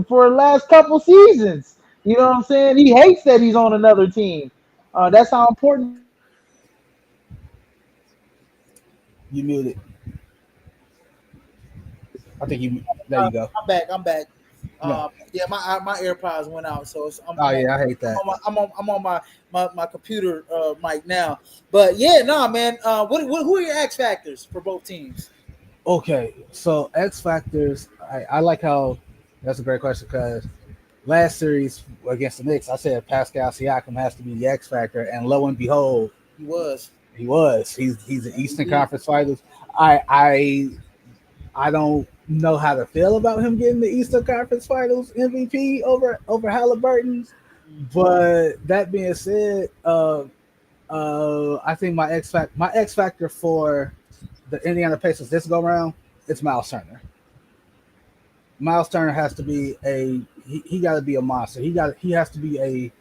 For the last couple seasons. You know what I'm saying? He hates that he's on another team. That's how important he is. You muted. I think you. There Uh, you go. I'm back. I'm back. No. Yeah, my AirPods went out, so Oh yeah, I hate I'm that. on my computer mic now. But yeah, nah, man. What who are your X factors for both teams? Okay, so X factors. I like how that's a great question, because last series against the Knicks, I said Pascal Siakam has to be the X factor, and lo and behold, He was. he was. He's the Eastern Indeed. Conference Finals. I don't know how to feel about him getting the Eastern Conference Finals MVP over Halliburton. But that being said, I think my X factor for the Indiana Pacers this go round, it's Miles Turner. Miles Turner has to be he got to be a monster. He has to be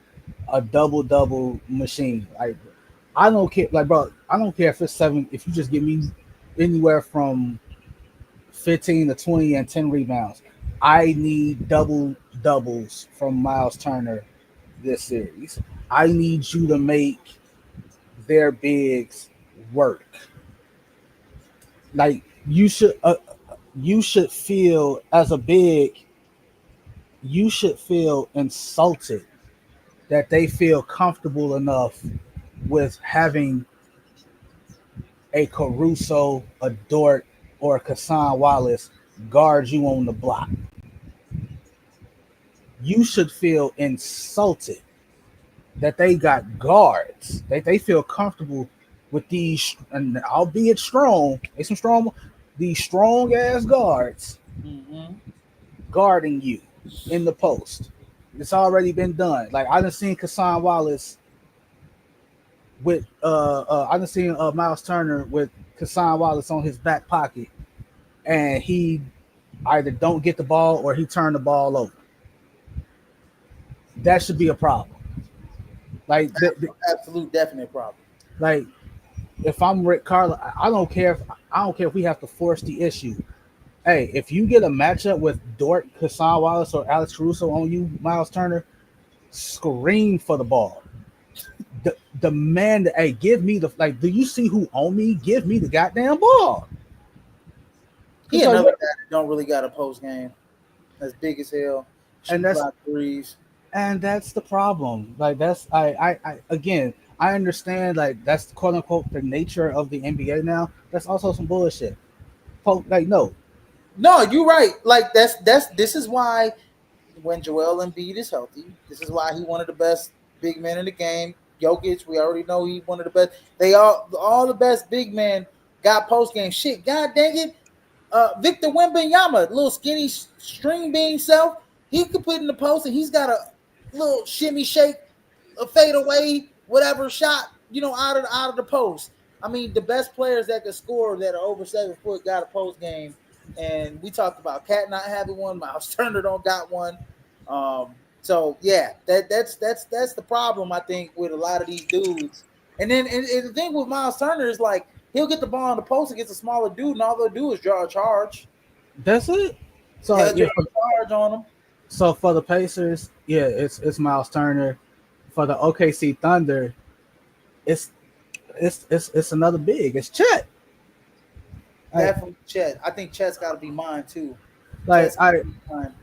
a double machine. Like, I don't care, like, bro. I don't care if it's seven. If you just give me anywhere from 15 to 20 and 10 rebounds, I need doubles from Miles Turner this series. I need you to make their bigs work. Like, you should feel, as a big, you should feel insulted that they feel comfortable enough with having a Caruso, a Dort, or a Kassan Wallace guard you on the block. You should feel insulted that they got guards. They feel comfortable with these, and albeit strong, they some strong, these strong ass guards Mm-hmm. guarding you in the post. It's already been done. Like, I done seen Kassan Wallace with I done seen Miles Turner with Kassan Wallace on his back pocket, and he either don't get the ball or he turned the ball over. That should be a problem. Like, Absolute definite problem. like if I'm Rick Carlisle, I don't care if we have to force the issue. Hey, if you get a matchup with Dort, Hassan Wallace, or Alex Caruso on you, Miles Turner, scream for the ball. Demand, hey, give me the like. Do you see who on me? Give me the goddamn ball. He Cause like, another guy that don't really got a post game. That's big as hell. and Shoot a lot of threes. that's the problem. Like that's I again I understand like that's quote unquote the nature of the NBA now. That's also some bullshit. Like no, No, you're right. Like this is why when Joel Embiid is healthy, this is why he one of the best big men in the game. Jokic, we already know he one of the best. They all the best big men got post game shit. God dang it, Victor Wembanyama, little skinny string bean self, he could put in the post and he's got a little shimmy shake, a fade away, whatever shot, out of the post. I mean, the best players that can score that are over 7 foot got a post game, and we talked about Cat not having one. Miles Turner don't got one. So yeah, that's the problem I think with a lot of these dudes. And the thing with Miles Turner is like he'll get the ball on the post against a smaller dude, and all they'll do is draw a charge. that's it. So Yeah, like, draw yeah, a charge on him. so for the Pacers, yeah, it's Miles Turner. For the OKC Thunder, it's it's another big. It's Chet. Like, Definitely Chet. I think Chet's got to be mine too. like Chet's got I to be mine.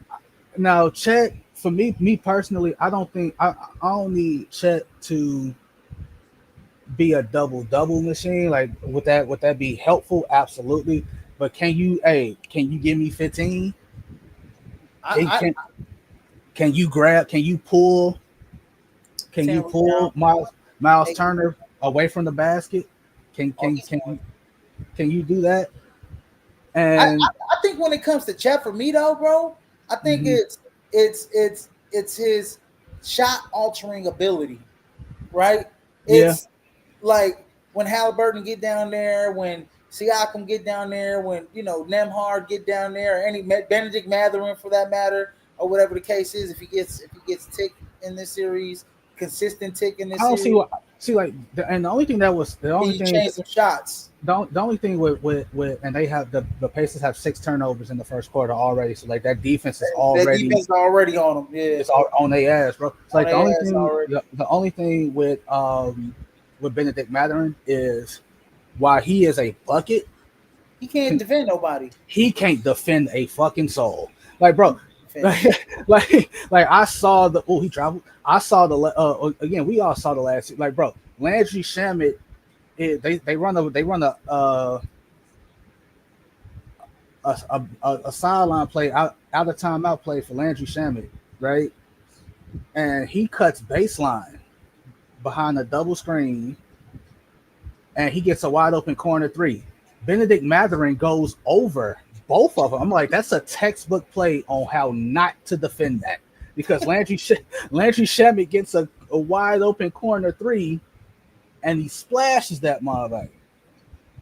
now Chet for me personally, I don't think I don't need Chet to be a double machine. Like would that be helpful? Absolutely. But can you give me 15? Can, I can can you grab? Can 10 you pull rebounds. Miles Make, Turner away from the basket? Can oh, can he's can one. you can you do that? I, And I think when it comes to Chet for me though, bro, I think mhm, it's his shot altering ability, right? yeah, It's like when Halliburton get down there, when Siakam get down there, when Nemhard get down there, or any Benedict Matherin for that matter, or whatever the case is. If he gets tick in this series, consistent tick in I this don't see series, what see like and the only thing that was the can only you thing change some shots? the only thing with and they have the Pacers have 6 turnovers in the first quarter already. So like that defense is That already defense already on them, yeah, it's all on their ass, bro. It's on like their ass already. the only thing with Benedict Matherin is while he is a bucket, He can't defend nobody. he can't defend a fucking soul. Like, bro, Defend like, shit. like I saw the he traveled. I saw the again. We all saw the last. Like, bro, Landry Shamet. They run a sideline play out of timeout play for Landry Shamet, right? And he cuts baseline behind a double screen, and he gets a wide open corner three. Benedict Matherin goes over both of them. I'm like, that's a textbook play on how not to defend that because Landry Shamet gets a wide open corner three, and he splashes that motherfucker.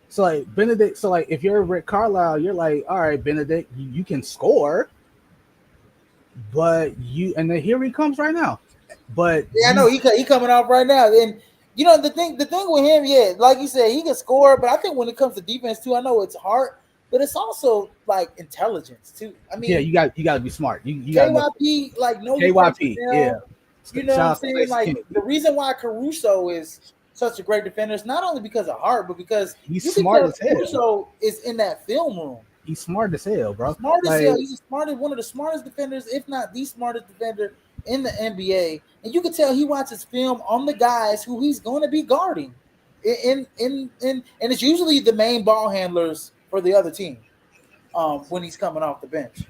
So like Benedict, so like if you're Rick Carlisle, you're like, all right, Benedict, you can score, but and then here he comes right now. But Yeah, I know he coming off right now, and the thing with him, yeah, like you said, he can score, but I think when it comes to defense too, I know it's hard, but it's also like intelligence too. I yeah, mean, you got to be smart. You got to know KYP like know your KYP. Yeah, personnel. You know shout what I'm out to saying? Stacey Like King. the reason why Caruso is such a great defender is not only because of heart, but because He's you can smart tell as hell. Caruso is in that film room. He's smart as hell, bro. Smart as Like hell. He's one of the smartest defenders, if not the smartest defender in the NBA. And you can tell he watches film on the guys who he's going to be guarding. And it's usually the main ball handlers for the other team when he's coming off the bench.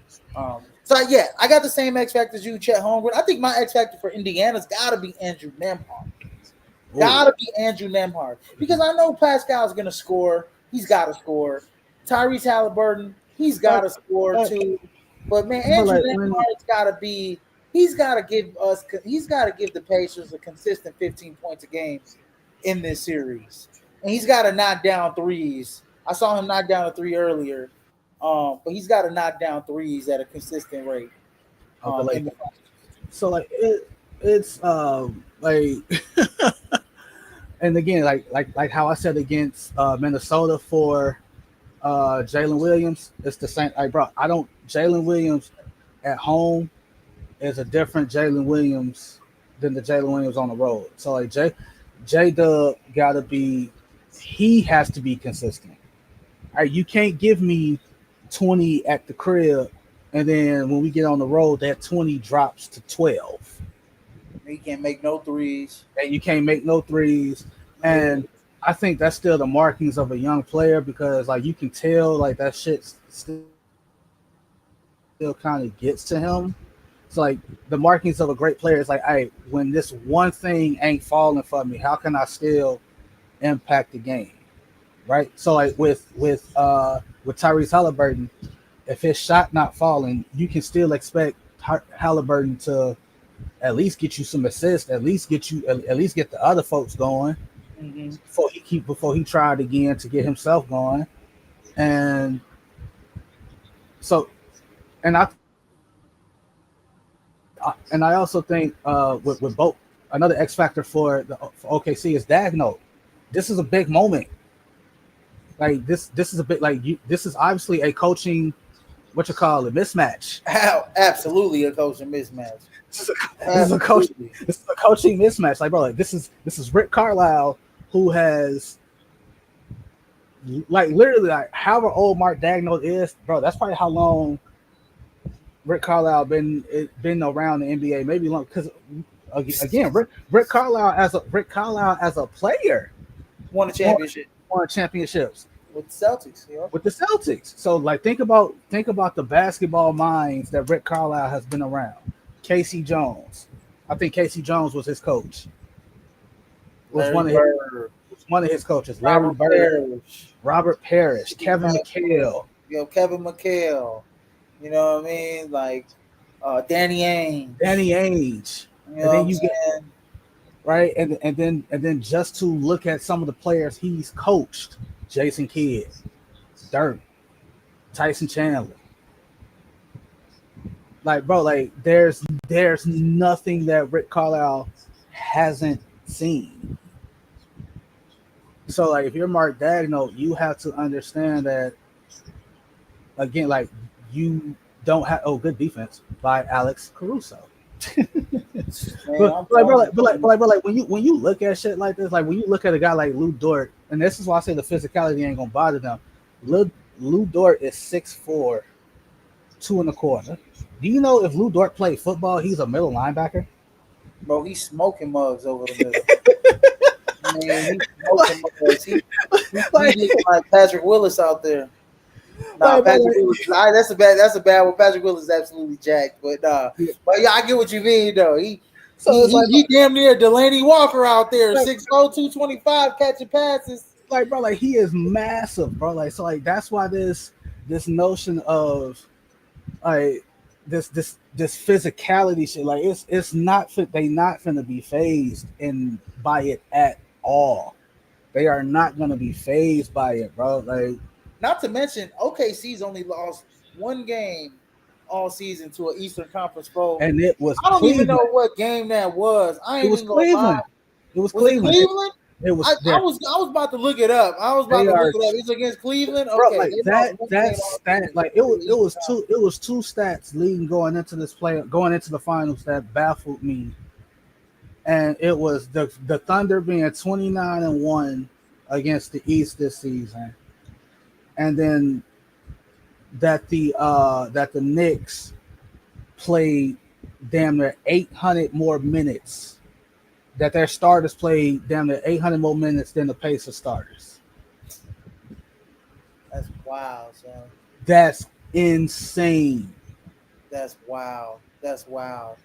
So yeah, I got the same X factor as you, Chet Holmgren. I think my X factor for Indiana's got to be Andrew Nemhart. ooh, Gotta be Andrew Nemhart because I know Pascal's gonna score. He's got to score. Tyrese Halliburton, he's got like, to score like, too. But man, but Andrew like when Nemhart's got to be. He's got to give us. He's got to give the Pacers a consistent 15 points a game in this series, and he's got to knock down threes. I saw him knock down a three earlier. But he's got to knock down threes at a consistent rate. Okay, like In the so, like it's like, and again, like how I said against Minnesota for Jalen Williams, it's the same. Like, bro, I don't Jalen Williams at home is a different Jalen Williams than the Jalen Williams on the road. So like J Dub gotta be, he has to be consistent. All right, you can't give me 20 at the crib, and then when we get on the road, that 20 drops to 12, he can't make no threes. and you can't make no threes. Yeah. And I think that's still the markings of a young player because like you can tell like that shit still kind of gets to him. It's like the markings of a great player is like, hey, when this one thing ain't falling for me, how can I still impact the game? Right? So like with Tyrese Halliburton, if his shot not falling, you can still expect Halliburton to at least get you some assists, at least get the other folks going Hmm. before he tried again to get himself going. And so and I also think with both, another X factor for OKC is Dagno. This is a big moment. Like this is a bit like this is obviously a coaching, what you call it, mismatch. Absolutely a coaching mismatch. This is a coach. Absolutely. This is a coaching mismatch. Like, bro, like this is Rick Carlisle, who has like literally like however old Mark Dagnall is, bro. That's probably how long Rick Carlisle been around the NBA. Maybe long because again, Rick Carlisle as a player Won a championship won championships with the Celtics. You know? with the Celtics. So like think about the basketball minds that Rick Carlisle has been around. Casey Jones. I think Casey Jones was his coach. Was Larry one of Bird, his coaches. Larry Robert Bird, Parrish, Robert Parrish, Kevin McHale. Kevin McHale. You know what I mean? Like Danny Ainge. Danny Ainge. You And know what then I'm you get saying? right, and then just to look at some of the players he's coached: Jason Kidd, Dirk, Tyson Chandler. Like, bro, like there's nothing that Rick Carlisle hasn't seen. So like if you're Mark Dagnall, you have to understand that again, like you don't have good defense by Alex Caruso. Man, I'm But when you look at shit like this, like when you look at a guy like Lou Dort, and this is why I say the physicality ain't gonna bother them. Lou Dort is 6'4", 2 1/4. Do you know if Lou Dort played football, he's a middle linebacker? bro, he's smoking mugs over the middle. Man, he's smoking mugs. He like, looking like Patrick Willis out there. Nah, like, bro, Patrick Willis. That's a bad one. Patrick Willis is absolutely jacked, but yeah. but yeah, I get what you mean though. He So it's like, he damn near Delaney Walker out there, like, 6'0", 225, catching passes. like, bro, like he is massive, bro. Like, so like that's why this notion of like this physicality shit, like it's not fit. They not gonna be phased in by it at all. They are not gonna be phased by it, bro. Like, Not to mention, OKC's only lost one game all season to an Eastern Conference foe. and it was I don't even Cleveland. know what game that was. I It ain't was even gonna lie. Cleveland. It was Was it Cleveland. Cleveland? It was I there. was about to look it up. I was about They to are, look it up. It's against Cleveland. bro. Okay, Like they lost that one that game all stat. season Like to the Eastern Conference. it was two stats leading going into the finals that baffled me, and it was the Thunder being 29-1 against the East this season, and then that the Knicks played damn near 800 more minutes. That their starters played damn near 800 more minutes than the Pacers starters. That's wild, son. That's insane. That's wild. That's wild.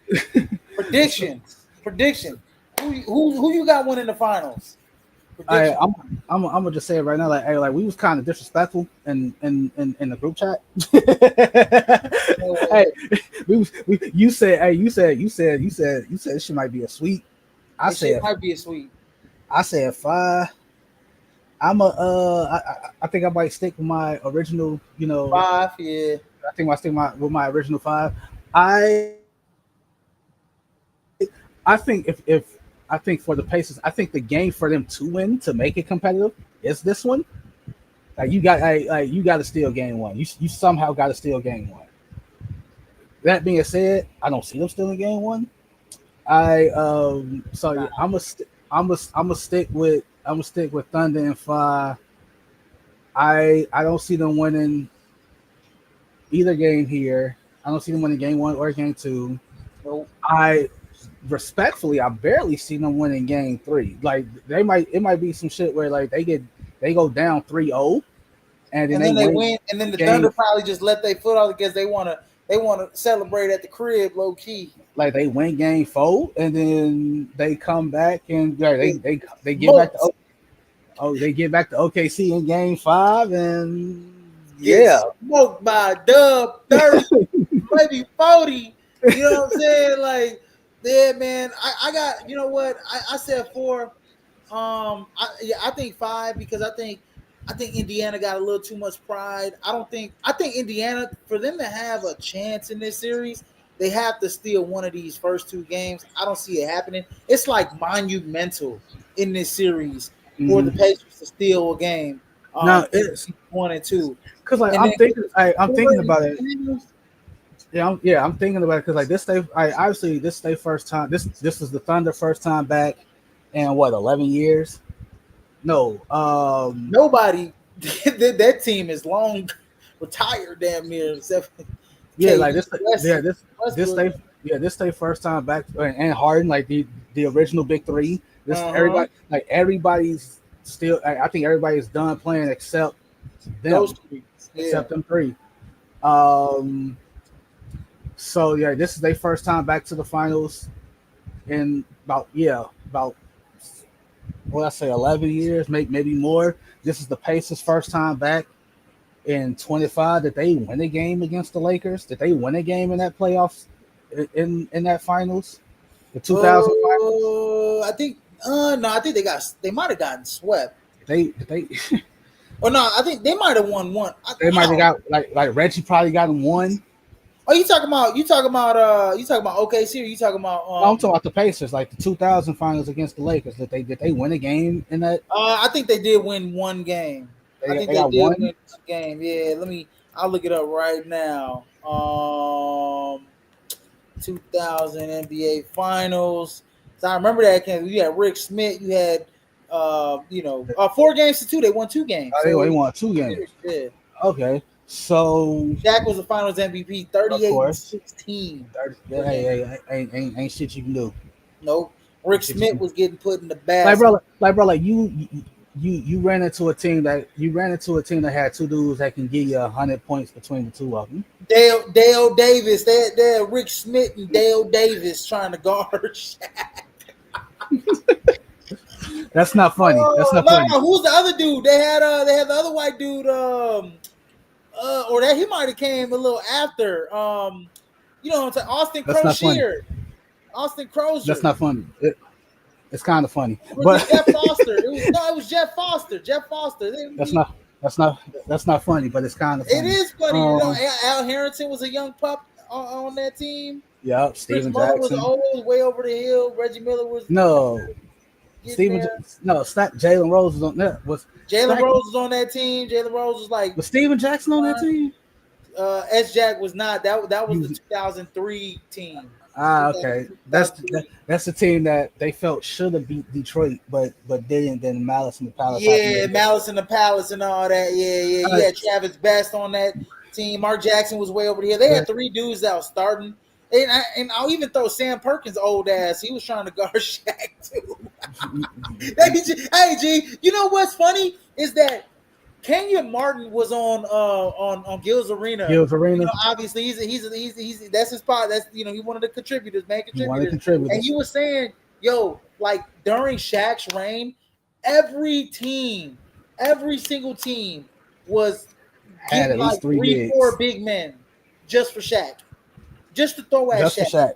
Prediction. Who you got winning the finals? I, Prediction. I'm gonna just say it right now. Like, hey, like we was kind of disrespectful in the group chat. Hey, you said, hey, you said she might be a sweet. I This shit said, might be a sweet. I said 5. I'm a I think I might stick with my original. Five, yeah. I think I stick with my original five. I think if I think for the Pacers, I think the game for them to win to make it competitive is this one. Like you got to steal game one. You somehow got to steal game one. That being said, I don't see them stealing game one. So yeah, Nah. I'm gonna stick with Thunder and Five. I don't see them winning either game here. I don't see them winning game one or game two. Nope. I respectfully, I barely see them winning game three. Like it might be some shit where like they go down 3-0 and then And they then they win win, and then the game. Thunder probably just let their foot off because they want to celebrate at the crib low key. Like they win game four and then they come back and they get back Smoked. they get back to OKC in game five and Get yeah. smoked by a dub 30, maybe 40. You know what I'm saying? Like, yeah, man. I got, you know what? I said four. I think five because I think Indiana got a little too much pride. I think Indiana, for them to have a chance in this series, they have to steal one of these first two games. I don't see it happening. It's like monumental in this series for the Mm-hmm. Pacers to steal a game Now in it's one and two. because like And then I'm four thinking in about it. the finals. I'm thinking about it because like obviously this is their first time. This is the Thunder first time back in what 11 years. No, Nobody that team is long retired damn near except yeah, like KD this, yeah, West this Westbrook. they, yeah, this they first time back and Harden, like the original big three. This Uh-huh. everybody's still. I think everybody's done playing Those them, three. Yeah. except them three. Um, so yeah, this is their first time back to the finals in about what I say 11 years, maybe more. This is the Pacers' first time back in 25 that they win a game against the Lakers. That they win a game in that playoffs in that finals, the 2000 finals. I think no, I think they might have gotten swept. They Or no, I think they might have won one. they I might have don't. got like Reggie probably got them one. Oh, you talking about OKC or you talking about No, I'm talking about the Pacers, like the 2000 finals against the Lakers. Did they win a game in that? I think they did win one game. I think They they got did one. win one game. Yeah, I'll look it up right now. 2000 NBA Finals. So I remember that game. You had Rick Smith. You had, 4 games to 2. They won 2 games. They So won two games. yeah, Okay, so Shaq was the Finals MVP, of 38 and course, 16. ain't shit you can do. Nope. Rick Ain't shit you Smith can was getting put in the like basket. bro, like you ran into a team that had two dudes that can give you 100 points between the two of them. Dale Davis. They had Rick Smith and Dale Davis trying to guard Shaq. That's not funny. That's not funny. No, who's the other dude? They had the other white dude. Or that he might have came a little after. You know what I'm saying? Austin That's not funny. Crozier. Austin That's Crozier. not funny. It's kind of funny, Was but it Jeff Foster? It was Jeff Foster. Jeff Foster. that's not that's not that's not funny. But it's kind of It funny. is funny. Al Harrington was a young pup on that team. Yeah, Chris Steven Muller was Jackson. old, way over the hill. Reggie Miller was No, getting there. No, Jalen Rose was on that. Jalen Rose was on that team. Jalen Rose was like Was Steven Jackson on that team? S. Jack was not. That was He the was- 2003 team. Okay. That's the team that they felt should have beat Detroit, but didn't. Then Malice in the Palace. Yeah, Malice in the Palace and all that. Yeah. You had Travis Best on that team. Mark Jackson was way over here. They had 3 dudes that was starting. And I'll even throw Sam Perkins' old ass. He was trying to guard Shaq too. Hey, G, you know what's funny is that Kenyon Martin was on Gil's Arena. Gil's Arena. You know, obviously he's that's his spot. That's he one of the contributors, main contributors. And you were saying, yo, like during Shaq's reign, every single team was Had getting at least like 3 three, bigs. 4 big men just for Shaq, just to throw at Just for Shaq, Shaq.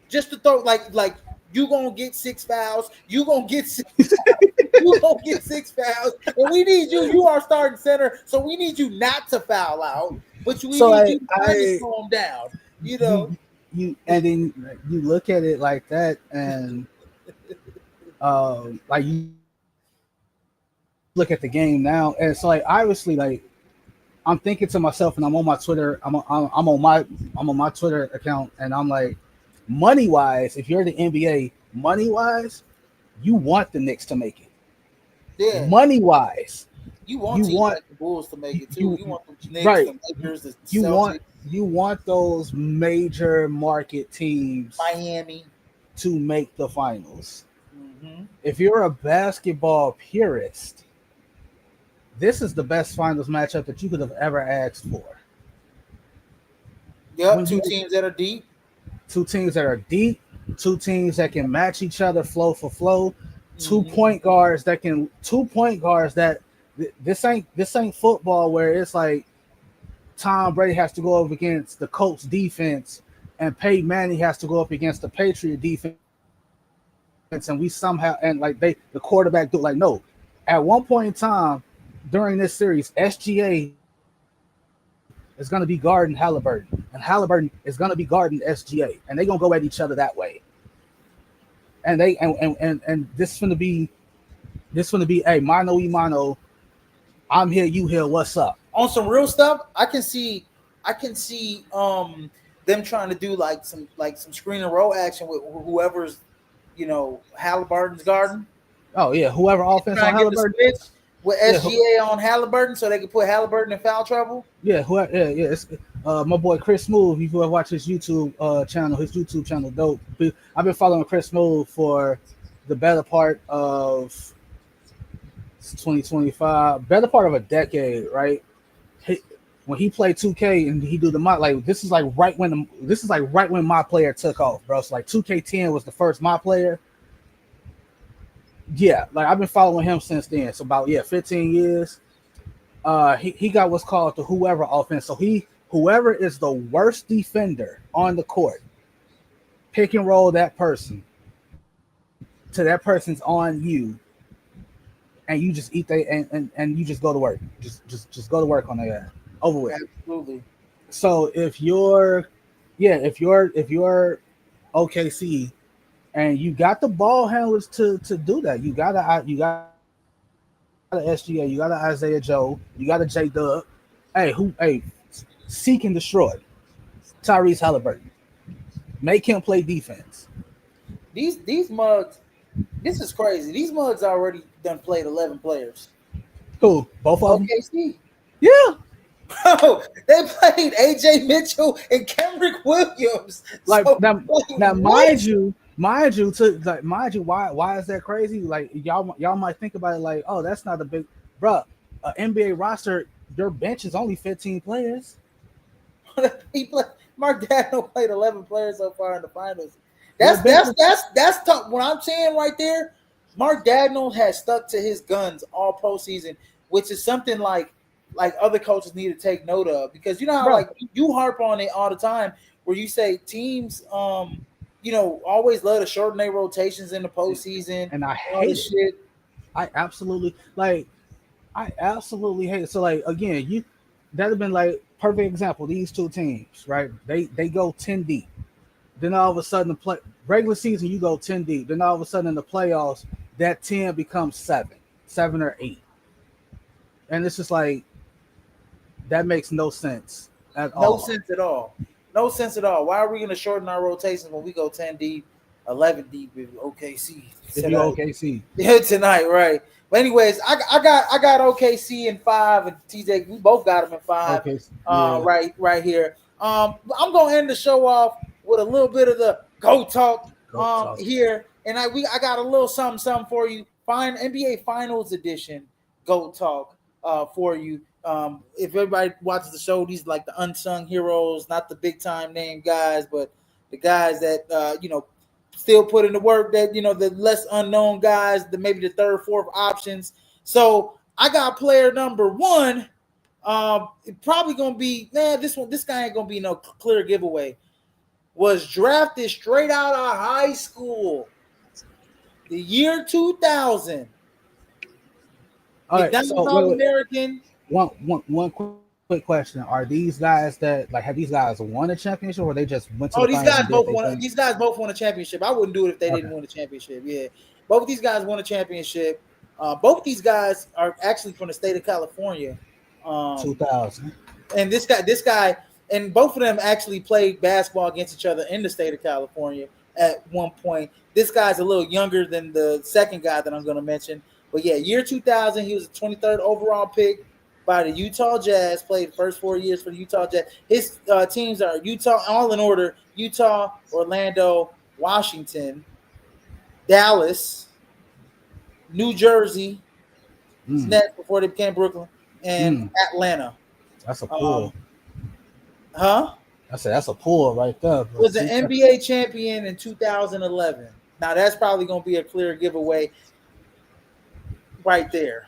just to throw like You gonna get 6 fouls. You gonna get you gonna get 6 fouls, and we need you. You are starting center, so we need you not to foul out, but we So need I you to kind of I slow them down. You know, you and then you look at it like that, and like you look at the game now, and it's like obviously like I'm thinking to myself, and I'm on my Twitter. I'm on my Twitter account, and I'm like, money wise, if you're the NBA, money wise, you want the Knicks to make it. yeah. Money wise, You want you teams want like the Bulls to make it too. you You want the Knicks, right. the Lakers, the You want Celtics, those major market teams Miami. to make the finals. Hmm. If you're a basketball purist, this is the best finals matchup that you could have ever asked for. Yep, When two you teams that are deep. two teams that are deep, two teams that can match each other flow for flow, Hmm. 2 point guards that this ain't football where it's like Tom Brady has to go up against the Colts defense and Peyton Manning has to go up against the Patriot defense, and we somehow and like the quarterback do like no. At one point in time during this series, SGA is going to be guarding Halliburton, and Halliburton is going to be guarding SGA, and they're going to go at each other that way. And this is gonna be a mano y mano. I'm here, you here. What's up? On some real stuff, I can see them trying to do like some screen and roll action with whoever's Halliburton's guarding. Oh yeah, whoever offense Try on and get the Halliburton. switch with Yeah, SGA on Halliburton so they can put Halliburton in foul trouble. yeah, whoever. Yeah. It's, my boy Chris Smooth. If you ever watch his YouTube channel, dope. I've been following Chris Smooth for the better part of 2025, better part of a decade, right? He, when he played 2K and he do the mod, like this is like right when my player took off, bro. So like 2K10 was the first my player. Yeah, like I've been following him since then. So about 15 years. He got what's called the whoever offense. So whoever is the worst defender on the court, pick and roll that person to that person's on you, and you just eat they and you just go to work. Just go to work on that. Over with. Absolutely. So if you're OKC and you got the ball handlers to do that, you got a SGA, you got an Isaiah Joe, you got a J Dub. Hey, seek and destroy Tyrese Halliburton. Make him play defense. These mugs, this is crazy. These mugs already done played 11 players. Who? Both of them? OKC. Yeah. Bro, they played AJ Mitchell and Kendrick Williams. Like So, now, what? mind you, why is that crazy? Like y'all might think about it like, oh, that's not a big, bruh. NBA roster, your bench is only 15 players. he played, Mark Daniel played 11 players so far in the finals. Your That's bench that's is, that's that's tough. What I'm saying right there, Mark Daniel has stuck to his guns all postseason, which is something like other coaches need to take note of, because you know how bro. like you harp on it all the time where you say teams always love to shorten their rotations in the postseason And I and all hate this it. shit. I absolutely like. I absolutely hate it. So like again, you that'd have been like perfect example. These two teams, right? They go 10 deep. Then all of a sudden the regular season you go 10 deep. Then all of a sudden in the playoffs that 10 becomes 7 or 8, and it's just like that makes no sense at No all. sense at all. No sense at all. Why are we going to shorten our rotations when we go 10 deep, 11 deep with OKC If you tonight? OKC, Yeah, tonight, right? But anyways, I got OKC in 5, and TJ, we both got them in 5. OKC, yeah. Right here. I'm gonna end the show off with a little bit of the go talk Go talk. here, and I got a little something for you. Fine, NBA Finals edition go talk for you. If everybody watches the show, these are like the unsung heroes, not the big time name guys, but the guys that still put in the work, that the less unknown guys, the maybe the third, fourth options. So I got player number 1. Probably gonna be this guy ain't gonna be no clear giveaway. Was drafted straight out of high school. The year 2000. All right, McDonald's so All American. one quick question: are these guys that like have these guys won a championship, or they just went to Oh, the these finals guys and did both their won. thing? These guys both won a championship. I wouldn't do it if they didn't Okay, win a championship. Yeah, both of these guys won a championship. Both of these guys are actually from the state of California. Um, 2000. and this guy, and both of them actually played basketball against each other in the state of California at one point. This guy's a little younger than the second guy that I'm going to mention, but yeah, year 2000, he was the 23rd overall pick by the Utah Jazz. Played the first 4 years for the Utah Jazz. His teams are Utah, all in order: Utah, Orlando, Washington, Dallas, New Jersey. Mm, Next before they became Brooklyn, and mm, Atlanta. that's a pull. Um, huh? I said that's a pull right there. Bro. Was an NBA champion in 2011. Now that's probably going to be a clear giveaway right there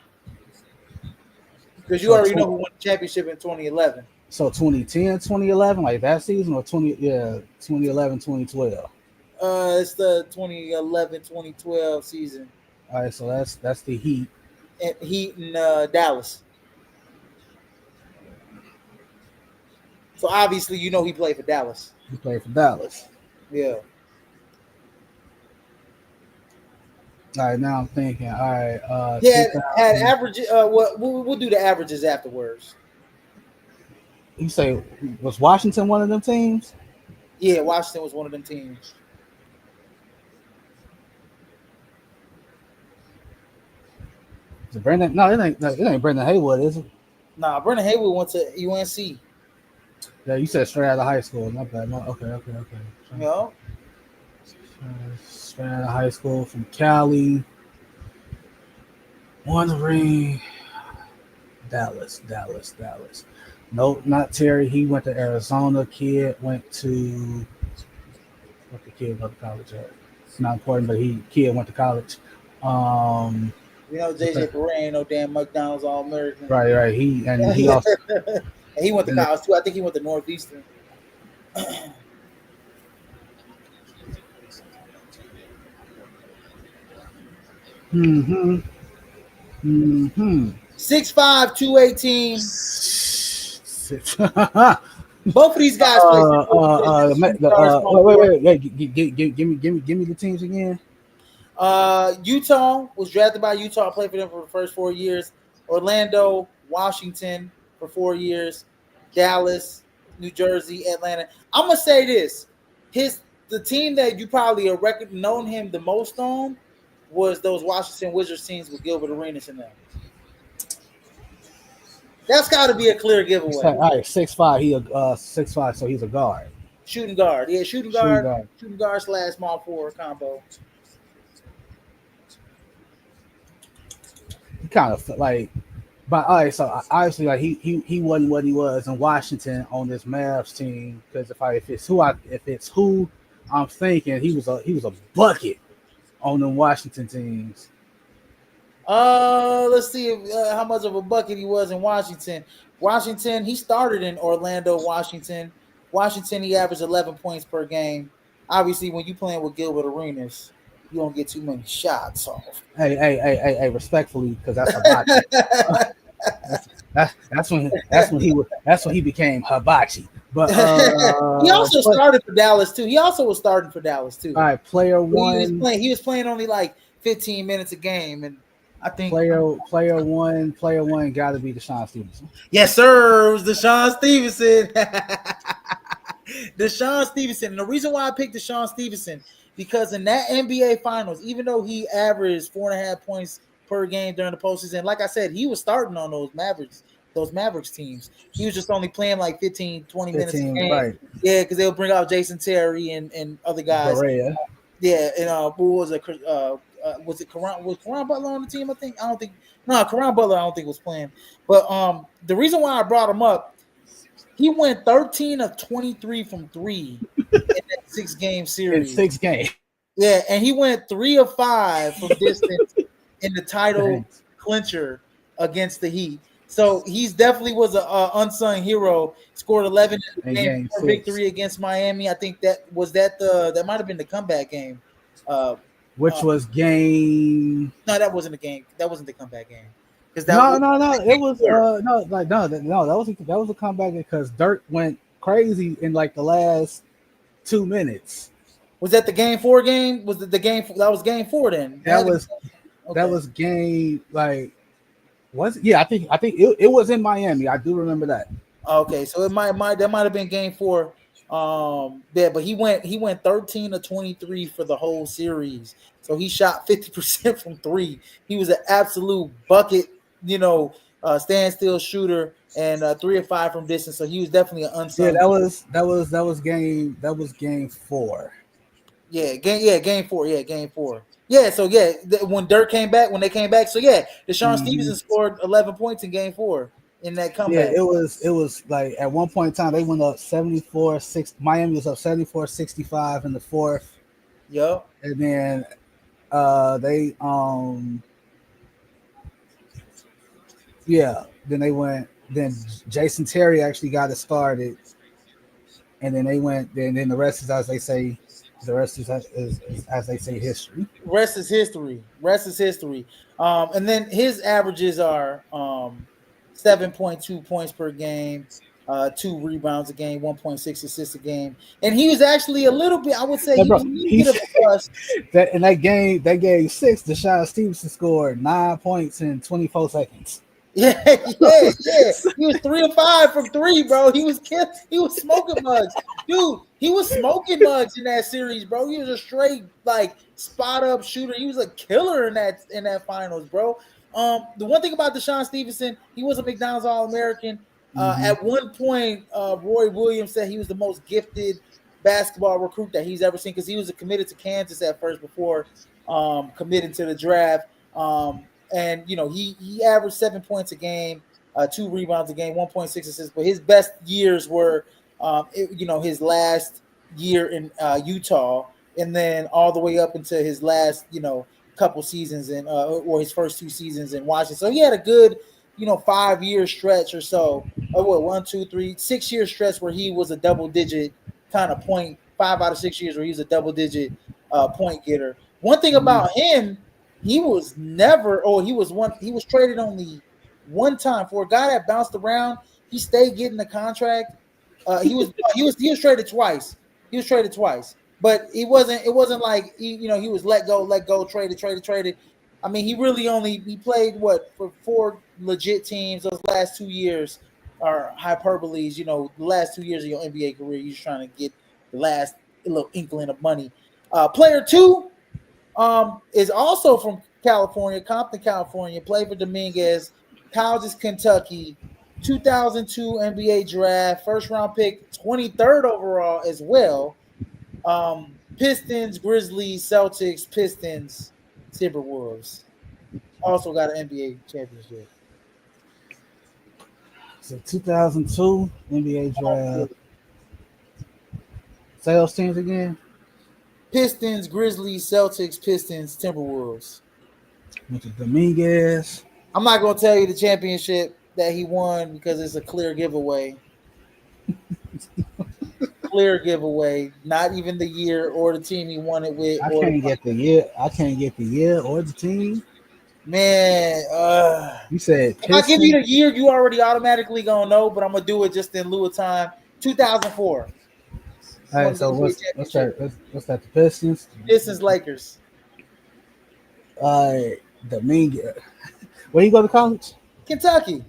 because you So already know who won the championship in 2011. so 2010, 2011, like that season, or 2011, 2012. It's the 2011-2012 season. All right, so that's the Heat. And Heat in Dallas. So obviously, you know he played for Dallas. He played for Dallas. Yeah. All right, now I'm thinking. All right, He had 2000. average. We'll do the averages afterwards. You say was Washington one of them teams? Yeah, Washington was one of them teams. Is it Brendan? No, it ain't. No, it ain't Brendan Haywood, is it? Nah, Brendan Haywood went to UNC. Yeah, you said straight out of high school. Not bad. No, okay. You know? Straight out of high school from Cali. Won the ring. Dallas. Nope, not Terry. He went to Arizona. Kid went to what the kid went to college at. It's not important, but kid went to college. You know, JJ Barea ain't no damn McDonald's All American. Right. He also And he went to college too. I think he went to Northeastern. Mm-hmm. 6'5", 218. Both of these guys play. Wait. Give me the teams again. Utah was drafted by Utah. Played for them for the first 4 years. Orlando, Washington for 4 years. Dallas, New Jersey, Atlanta. I'm gonna say this: the team that you probably have known him the most on was those Washington Wizards teams with Gilbert Arenas in them. That's got to be a clear giveaway. All right, 6'5". He 6'5", so he's a guard. Shooting guard, yeah, shooting guard / small forward combo. He kind of like, but all right. So obviously, like he wasn't what he was in Washington on this Mavs team because if it's who I'm thinking, he was a bucket on the Washington teams. Let's see how much of a bucket he was in Washington. Washington, he started in Orlando, Washington. Washington, he averaged 11 points per game. Obviously, when you playing with Gilbert Arenas, you don't get too many shots off. Hey, respectfully, because that's hibachi. that's when he became hibachi. But he also started for Dallas too. He also was starting for Dallas too. All right, player one. He was playing only like 15 minutes a game, and I think player one got to be DeShaun Stevenson. Yes, sir. It was DeShaun Stevenson. DeShaun Stevenson. And the reason why I picked DeShaun Stevenson because in that NBA Finals, even though he averaged 4.5 points per game during the postseason, like I said, he was starting on those Mavericks teams. He was just only playing like 15, 20 minutes a game. Right. Yeah, because they'll bring out Jason Terry and other guys. Barea. Yeah, and who was it? Was it Caron? Was Caron Butler on the team? Caron Butler I don't think was playing. But the reason why I brought him up, he went 13 of 23 from 3 in that 6-game series. In 6 games. Yeah, and he went 3 of 5 from distance in the title clincher against the Heat. So he's definitely was an unsung hero. Scored 11 in game for victory against Miami. I think that might have been the comeback game. which was game. No, that wasn't a game. That wasn't the comeback game. Because that No, was no, no. It was four. no. That was a comeback because Dirk went crazy in like the last 2 minutes. Was that the game four game? Was the game that was game four then? It That had to be- was that okay. was game like was it? Yeah, I think it was in Miami. I do remember that. Okay, so it might that might have been game four. Yeah, but he went 13 to 23 for the whole series. So he shot 50% from three. He was an absolute bucket, standstill shooter and 3 of 5 from distance. So he was definitely an Yeah, unsung. that was game 4. Game four. Yeah, game four. Yeah, so when Dirk came back, when they came back, so yeah, Deshaun Hmm. Stevenson scored 11 points in game four in that Yeah, comeback. it was like at one point in time they went up 74-6. Miami was up 74-65 in the fourth, Yup. and then they yeah, then they went. Then Jason Terry actually got it started, and then they went. Then the rest is as they say. The rest is as they say history. Rest is history. Rest is history. And then his averages are 7.2 points per game, 2 rebounds a game, 1.6 assists a game. And he was actually a little bit, I would say Hey, he bro, was a little bit he's of a bust. that in that game 6. Deshaun Stevenson scored 9 points in 24 seconds. Yeah, yeah. He was 3 of 5 from three, bro. He was smoking mugs. Dude, he was smoking mugs in that series, bro. He was a straight like spot up shooter. He was a killer in that finals, bro. The one thing about Deshaun Stevenson, he was a McDonald's All American. Mm-hmm. At one point, Roy Williams said he was the most gifted basketball recruit that he's ever seen because he was committed to Kansas at first before committing to the draft. And he averaged 7 points a game, 2 rebounds a game, 1.6 assists. But his best years were, his last year in Utah, and then all the way up into his last, couple seasons in, or his first 2 seasons in Washington. So he had a good, 5 year stretch or so. Or what, 1, 2, 3, 6 year stretch where he was a double digit kind of point. 5 out of 6 years where he was a double digit point getter. One thing about him, he was never, he was traded only one time for a guy that bounced around. He stayed getting the contract. He was traded twice. He was traded twice, but it wasn't like he was let go, traded. I mean, he played what for 4 legit teams. Those last 2 years are hyperboles. The last 2 years of your NBA career, you're just trying to get the last little inkling of money. Player two, is also from California, Compton, California. Played for Dominguez, colleges, Kentucky. 2002 NBA draft, first round pick, 23rd overall as well. Pistons, Grizzlies, Celtics, Pistons, Timberwolves. Also got an NBA championship. So 2002 NBA draft. Say those teams again. Pistons, Grizzlies, Celtics, Pistons, Timberwolves. Went to Dominguez. I'm not going to tell you the championship that he won because it's a clear giveaway. Clear giveaway. Not even the year or the team he won it with. I can't get the year or the team. Man, You said if I give you Pistons. the year, you already automatically gonna know, but I'm gonna do it just in lieu of time. 2004. All Won right, the so NBA what's championship. that? What's that? The Pistons. Pistons, Lakers. Dominguez. Where you go to college? Kentucky.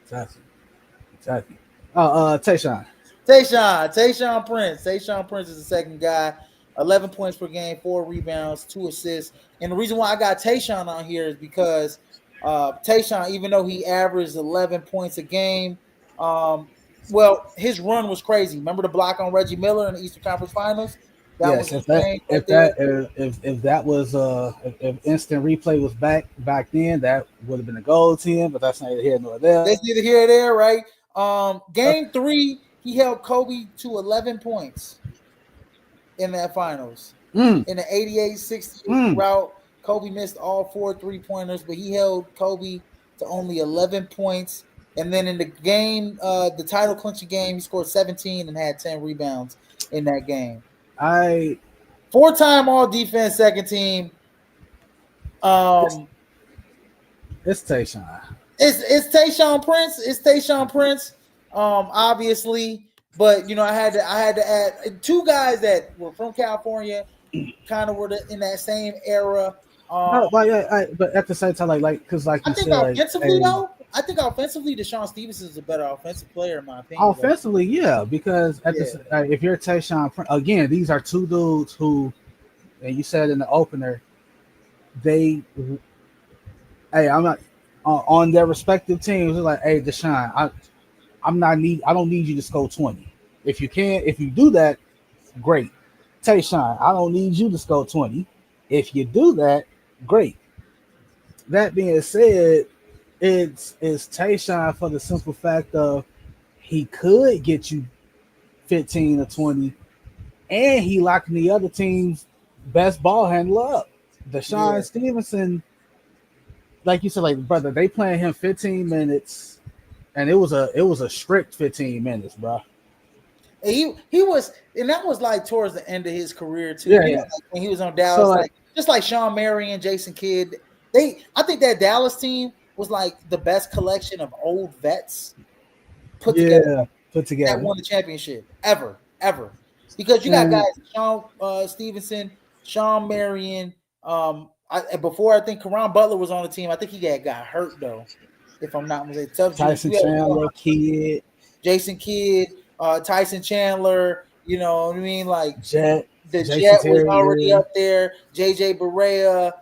Kentucky. Tayshaun. Tayshaun Prince. Tayshaun Prince is the second guy. 11 points per game, 4 rebounds, 2 assists. And the reason why I got Tayshaun on here is because Tayshaun, even though he averaged 11 points a game, his run was crazy. Remember the block on Reggie Miller in the Eastern Conference Finals? That was Yes, his if that game right if there. that if that was if instant replay was back then, that would have been a gold team, but that's neither here nor there. That's neither here or there, right? Game three, he held Kobe to 11 points in that finals. Mm, In the 88-68 mm. route, Kobe missed all 4 3-pointers, but he held Kobe to only 11 points. And then in the game, the title clinching game, he scored 17 and had 10 rebounds in that game. I 4-time All Defense, second team. It's, Um, it's Tayshaun. it's Tayshaun Prince. It's Tayshaun Prince. Obviously, but I had to add two guys that were from California, kind of were in that same era. No, like, but at the same time, because like I you think said, like, offensively hey, though, Deshaun Stevenson is a better offensive player in my opinion. Though. offensively, yeah, because Yeah, if you're Tayshaun, again, these are two dudes who, and you said in the opener, they, hey, I'm not on their respective teams. They're like, hey, Deshaun, I don't need you to score 20. If you do that, great. Tayshaun, I don't need you to score 20. If you do that, great. That being said, it's Tayshaun for the simple fact of he could get you 15 or 20, and he locking the other team's best ball handler up. yeah. Deshaun Stevenson, like you said, like brother, they playing him 15 minutes, and it was a strict 15 minutes, bro. And he was, and that was like towards the end of his career too. Yeah, You know, yeah. like when he was on So Dallas, like, like just like Sean Marion, Jason Kidd. I think that Dallas team was like the best collection of old vets put together yeah, put that together, won the championship ever. Because you got guys and Sean Stevenson, Sean Marion. Before I think Karan Butler was on the team. I think he got hurt though, if I'm not mistaken. Tough juice. Tyson Chandler, Kid, Jason Kidd, Tyson Chandler. You know what I mean? Like Jet, the Jason Jet was already Terrier, up there. JJ Barea.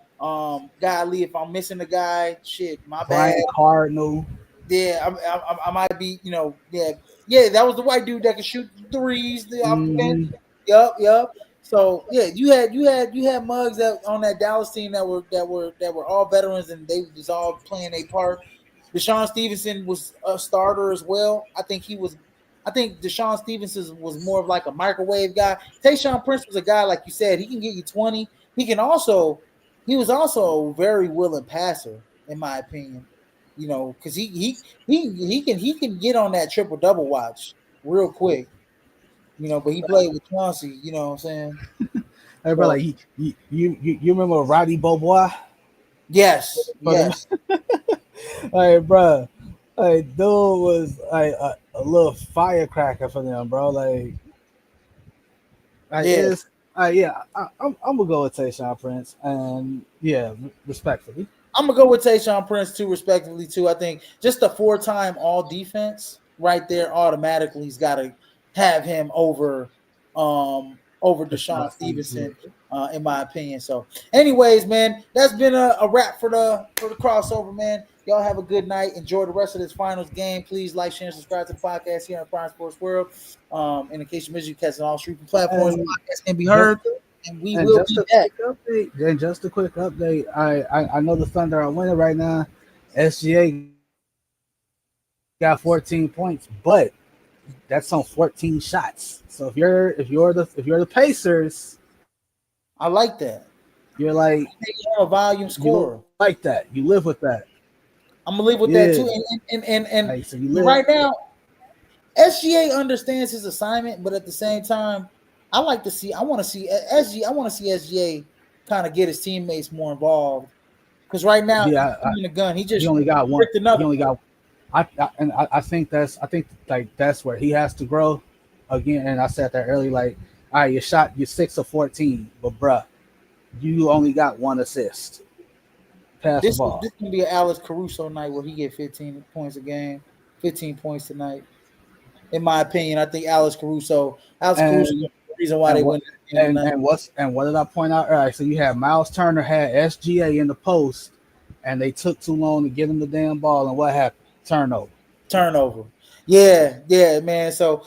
Golly, if I'm missing the guy, shit, my bad. Brian Cardinal. Yeah, I might be, yeah. That was the white dude that could shoot threes off the bench. Mm-hmm. Yep. So yeah, you had mugs that on that Dallas team that were all veterans and they was all playing a part. Deshaun Stevenson was a starter as well. I think he was. I think Deshaun Stevenson was more of like a microwave guy. Tayshaun Prince was a guy like you said. He can get you 20. He was also a very willing passer in my opinion. You know, because he can get on that triple double watch real quick. You know, but he played with Chauncey. You know what I'm saying? Hey, bro, So like you remember Roddy Bobois? yes, For them, yes, hey, bro, like dude was like a little firecracker for them, bro. Like yeah. it's yeah, I'm gonna go with Tayshaun Prince, and yeah, respectfully, I'm gonna go with Tayshaun Prince too, respectively too. I think just the 4-time All Defense right there automatically has got to have him over Deshaun Deshaun Stevenson, Stevenson. in my opinion. So, anyways, man, that's been a wrap for the crossover, man. Y'all have a good night. Enjoy the rest of this finals game. Please like, share, and subscribe to the podcast here on Prime Sports World. And in case you missed, you catch on all streaming platforms. The And podcast can be just heard, and we and will just be a back. quick update. And just a quick update. I know the Thunder are winning right now. SGA got 14 points, but that's on 14 shots. So if you're the Pacers, I like that. you're like I'm a volume you scorer. like that. You live with that. I'm gonna live with that too. Yeah. And Like so you live. right now, SGA understands his assignment, but at the same time, I like to see. I want to see SGA. I want to see SGA kind of get his teammates more involved because right now he's Yeah, shooting the gun. He he just only got one. tricked He another. only got. I think that's where he has to grow again. And I said that earlier. Like, all right, you're 6 of 14, but bruh, you only got one assist. Pass the This ball. can be an Alex Caruso night where he get 15 points a game, 15 points tonight. In my opinion, I think Alex Caruso is And the reason why and they what win the game tonight. what did I point out? All right, so you had Miles Turner had SGA in the post, and they took too long to get him the damn ball, and what happened? Turnover. Turnover. Yeah, man. So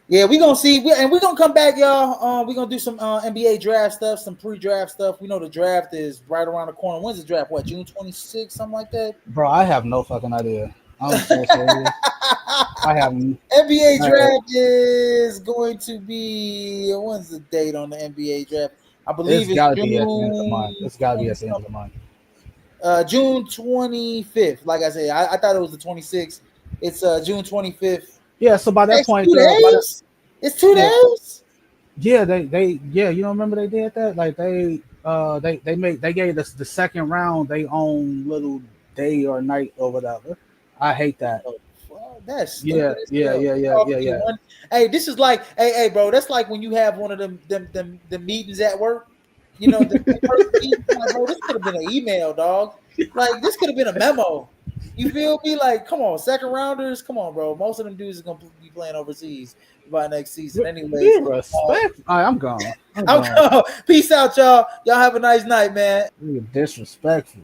yeah, we're gonna see, we're gonna come back, y'all. We're gonna do some NBA draft stuff, some pre-draft stuff. We know the draft is right around the corner. When's the draft? What, June 26th, something like that? Bro, I have no fucking idea. I'm so serious. I have. NBA All right, draft is going to be, when's the date on the NBA draft? I it's believe it's got to be at the end of the June month. It's got to be 20 at the end of the month. June 25th. Like I said, I thought it was the 26th. It's June 25th. Yeah. So by that It's point, 2 though, days. It's 2 yeah, days. Yeah, yeah, you don't remember they did that? Like they gave us the second round they own little day or night or whatever. I hate that. Oh, fuck, that's Yeah, stupid as yeah, hell. yeah, You yeah, yeah, talking to yeah. one. Hey, this is like, hey, bro. That's like when you have one of them meetings at work. You know, the in-person meetings. Like, bro, this could have been an email, dog. Like, this could have been a memo. You feel me? Like, come on, second rounders. Come on, bro. Most of them dudes are gonna be playing overseas by next season, Be anyways. respect. All right, I'm gone. I'm I'm gone. Peace out, y'all. Y'all have a nice night, man. Disrespectful.